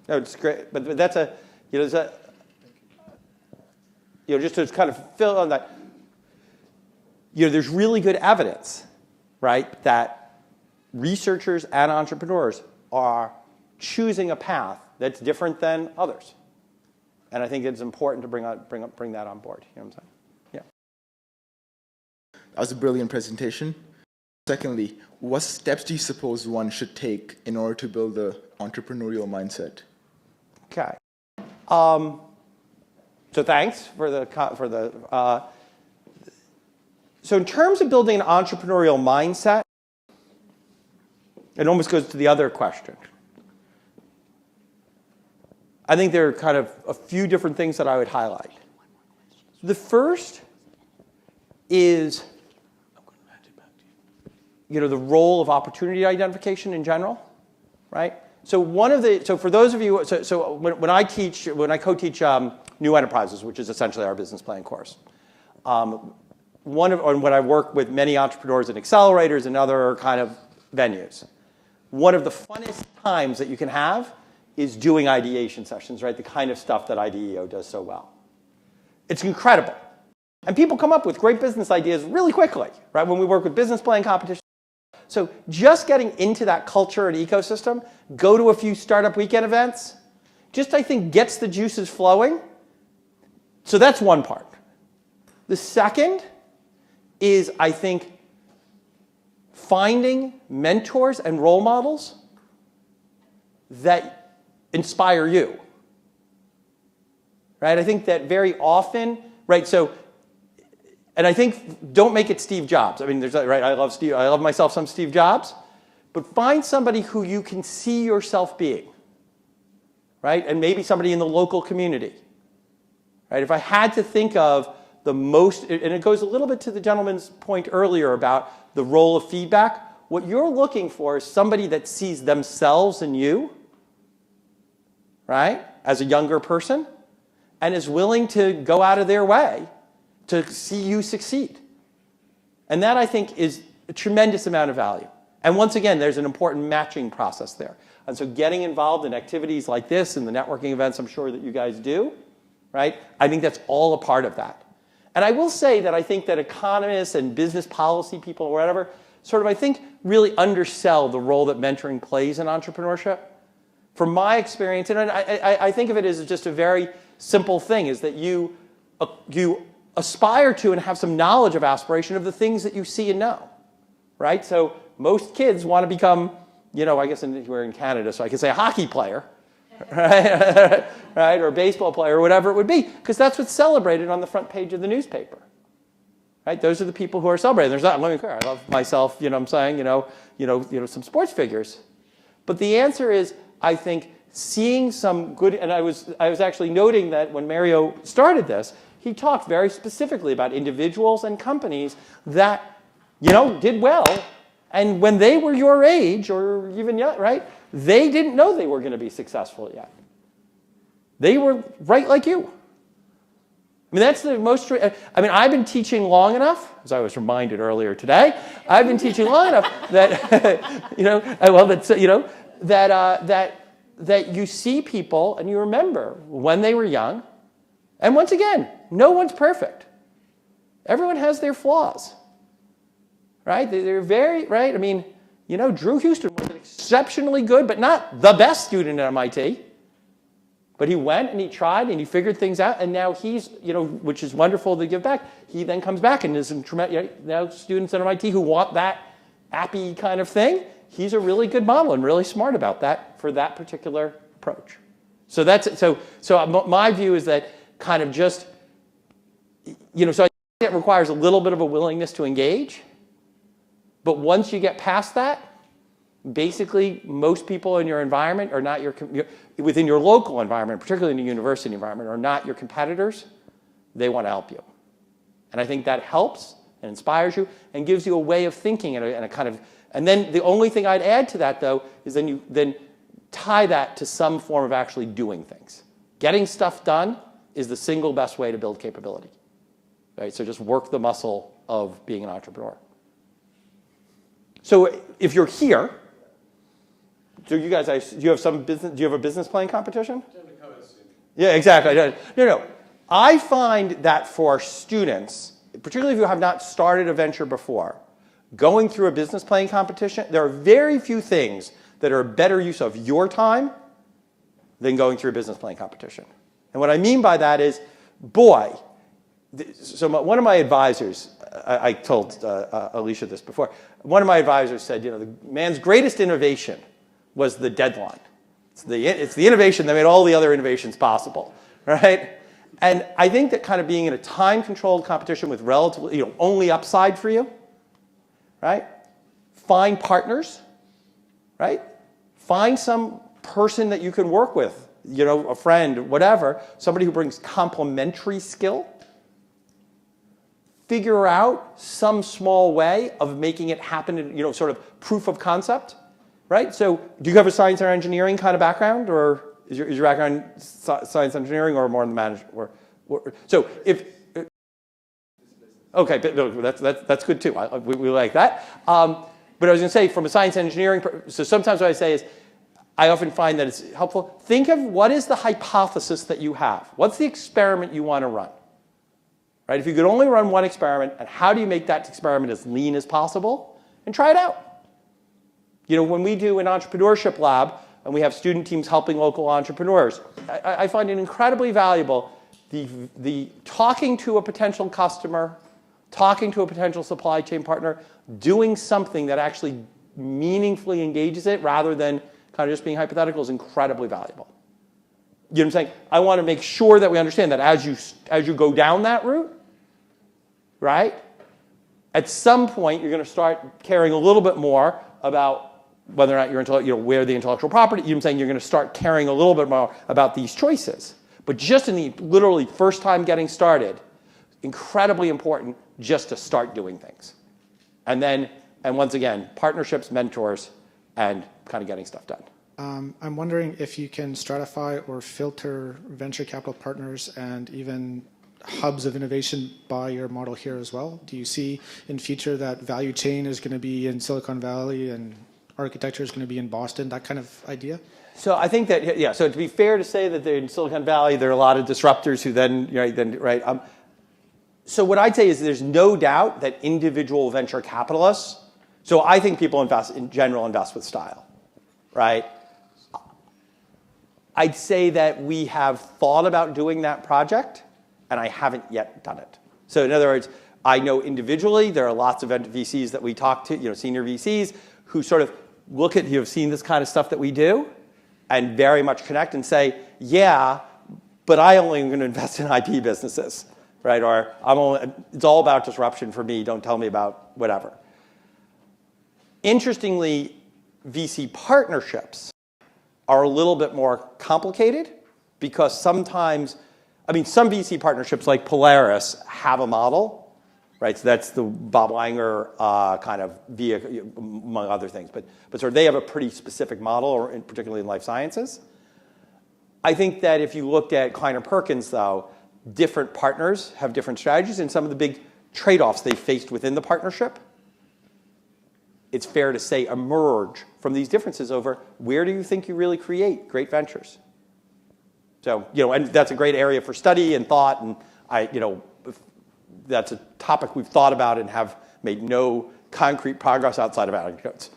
No, it's great, but that's just to kind of fill on that. There's really good evidence, right, that researchers and entrepreneurs are choosing a path that's different than others, and I think it's important to bring that on board. You know what I'm saying? Yeah. That was a brilliant presentation. Secondly, what steps do you suppose one should take in order to build the entrepreneurial mindset? Okay. So thanks for the. So in terms of building an entrepreneurial mindset, it almost goes to the other question. I think there are kind of a few different things that I would highlight. The first is the role of opportunity identification in general, right? So for those of you, so when I co-teach new enterprises, which is essentially our business plan course, when I work with many entrepreneurs and accelerators and other kind of venues, one of the funnest times that you can have is doing ideation sessions, right? The kind of stuff that IDEO does so well. It's incredible. And people come up with great business ideas really quickly, right? When we work with business plan competition. So just getting into that culture and ecosystem, go to a few startup weekend events, just I think gets the juices flowing. So that's one part. The second is, I think, finding mentors and role models that inspire you. Right? I think that very often, right, so, and I think don't make it Steve Jobs. I mean, right, I love myself some Steve Jobs, but find somebody who you can see yourself being. Right? And maybe somebody in the local community. Right? If I had to think of the most, and it goes a little bit to the gentleman's point earlier about the role of feedback, what you're looking for is somebody that sees themselves in you, right, as a younger person, and is willing to go out of their way to see you succeed. And that, I think, is a tremendous amount of value. And once again, there's an important matching process there. And so getting involved in activities like this and the networking events I'm sure that you guys do, right, I think that's all a part of that. And I will say that I think that economists and business policy people or whatever sort of, I think, really undersell the role that mentoring plays in entrepreneurship. From my experience, and I think of it as just a very simple thing, is that you aspire to and have some knowledge of aspiration of the things that you see and know, right? So most kids want to become, you know, I guess we're in Canada, so I can say a hockey player, right? Right? Or a baseball player, or whatever it would be, because that's what's celebrated on the front page of the newspaper, right? Those are the people who are celebrated. There's not, let me clear, I love myself, you know what I'm saying, some sports figures. But the answer is, I think, seeing some good, and I was actually noting that when Mario started this, he talked very specifically about individuals and companies that, you know, did well. And when they were your age, or even young, right, they didn't know they were going to be successful yet. They were right like you. I mean, that's the most, I mean, I've been teaching long enough, as I was reminded earlier today, I've been teaching long enough that, you know, well, that's, you know, that you see people and you remember when they were young. And once again, no one's perfect. Everyone has their flaws, right? They're very, right? I mean, you know, Drew Houston was an exceptionally good, but not the best student at MIT. But he went and he tried and he figured things out, and now he's, you know, which is wonderful to give back. He then comes back and is now students at MIT who want that appy kind of thing. He's a really good model and really smart about that for that particular approach. So that's so my view is that kind of just, you know, so I think it requires a little bit of a willingness to engage. But once you get past that, basically most people in your environment are not within your local environment, particularly in the university environment, are not your competitors. They want to help you. And I think that helps and inspires you and gives you a way of thinking and a kind of, and then the only thing I'd add to that, though, is then you tie that to some form of actually doing things. Getting stuff done is the single best way to build capability. Right? So just work the muscle of being an entrepreneur. So if you're here, so you guys, do you have a business plan competition? Yeah, exactly. No. I find that for students, particularly if you have not started a venture before, going through a business planning competition, there are very few things that are a better use of your time than going through a business planning competition. And what I mean by that is, boy, one of my advisors, I told Alicia this before, one of my advisors said, you know, the man's greatest innovation was the deadline. It's the innovation that made all the other innovations possible, right? And I think that kind of being in a time-controlled competition with relatively, you know, only upside for you, right? Find partners, right? Find some person that you can work with, you know, a friend, whatever, somebody who brings complementary skill. Figure out some small way of making it happen, in, you know, sort of proof of concept, right? So do you have a science or engineering kind of background, or is your background science engineering or more in the management? So if okay, but no, that's good too. We like that. But I was going to say, from a science engineering, so sometimes what I say is, I often find that it's helpful. Think of what is the hypothesis that you have. What's the experiment you want to run? Right? If you could only run one experiment, and how do you make that experiment as lean as possible, and try it out. You know, when we do an entrepreneurship lab, and we have student teams helping local entrepreneurs, I find it incredibly valuable, the talking to a potential customer, talking to a potential supply chain partner, doing something that actually meaningfully engages it rather than kind of just being hypothetical is incredibly valuable. You know what I'm saying? I want to make sure that we understand that as you go down that route, right, at some point you're going to start caring a little bit more about whether or not where the intellectual property, you know what I'm saying, you're going to start caring a little bit more about these choices. But just in the literally first time getting started, incredibly important just to start doing things. And then And once again, partnerships, mentors, and kind of getting stuff done. I'm wondering if you can stratify or filter venture capital partners and even hubs of innovation by your model here as well. Do you see in future that value chain is going to be in Silicon Valley and architecture is going to be in Boston, that kind of idea? So I think that, yeah, so to be fair to say that in Silicon Valley, there are a lot of disruptors who then, so what I'd say is there's no doubt that individual venture capitalists, so I think people in general invest with style, right? I'd say that we have thought about doing that project, and I haven't yet done it. So in other words, I know individually there are lots of VCs that we talk to, senior VCs, who sort of look at, have seen this kind of stuff that we do, and very much connect and say, yeah, but I only am going to invest in IP businesses, right? Or it's all about disruption for me. Don't tell me about whatever. Interestingly, VC partnerships are a little bit more complicated because sometimes, some VC partnerships like Polaris have a model, right? So that's the Bob Langer kind of vehicle, among other things. But sort of they have a pretty specific model, or particularly in life sciences. I think that if you looked at Kleiner Perkins, though, different partners have different strategies, and some of the big trade-offs they faced within the partnership, it's fair to say, emerge from these differences over where do you think you really create great ventures. So, and that's a great area for study and thought, and that's a topic we've thought about and have made no concrete progress outside of anecdotes.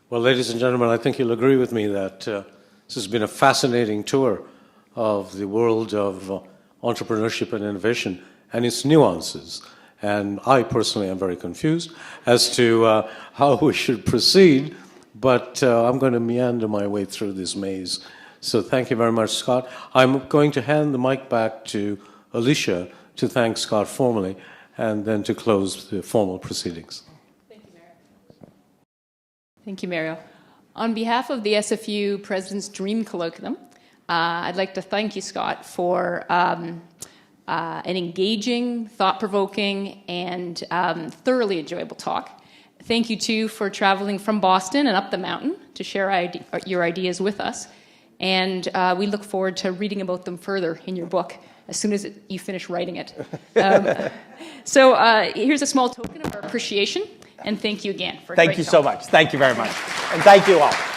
Well, ladies and gentlemen, I think you'll agree with me that this has been a fascinating tour of the world of entrepreneurship and innovation and its nuances. And I personally am very confused as to how we should proceed, but I'm going to meander my way through this maze. So thank you very much, Scott. I'm going to hand the mic back to Alicia to thank Scott formally and then to close the formal proceedings. Thank you, Mario. Thank you, Mario. On behalf of the SFU President's Dream Colloquium, I'd like to thank you, Scott, for an engaging, thought-provoking, and thoroughly enjoyable talk. Thank you, too, for traveling from Boston and up the mountain to share your ideas with us. And we look forward to reading about them further in your book as soon as you finish writing it. So here's a small token of our appreciation, and thank you again for a great talk. Thank you so much. Thank you very much. And thank you all.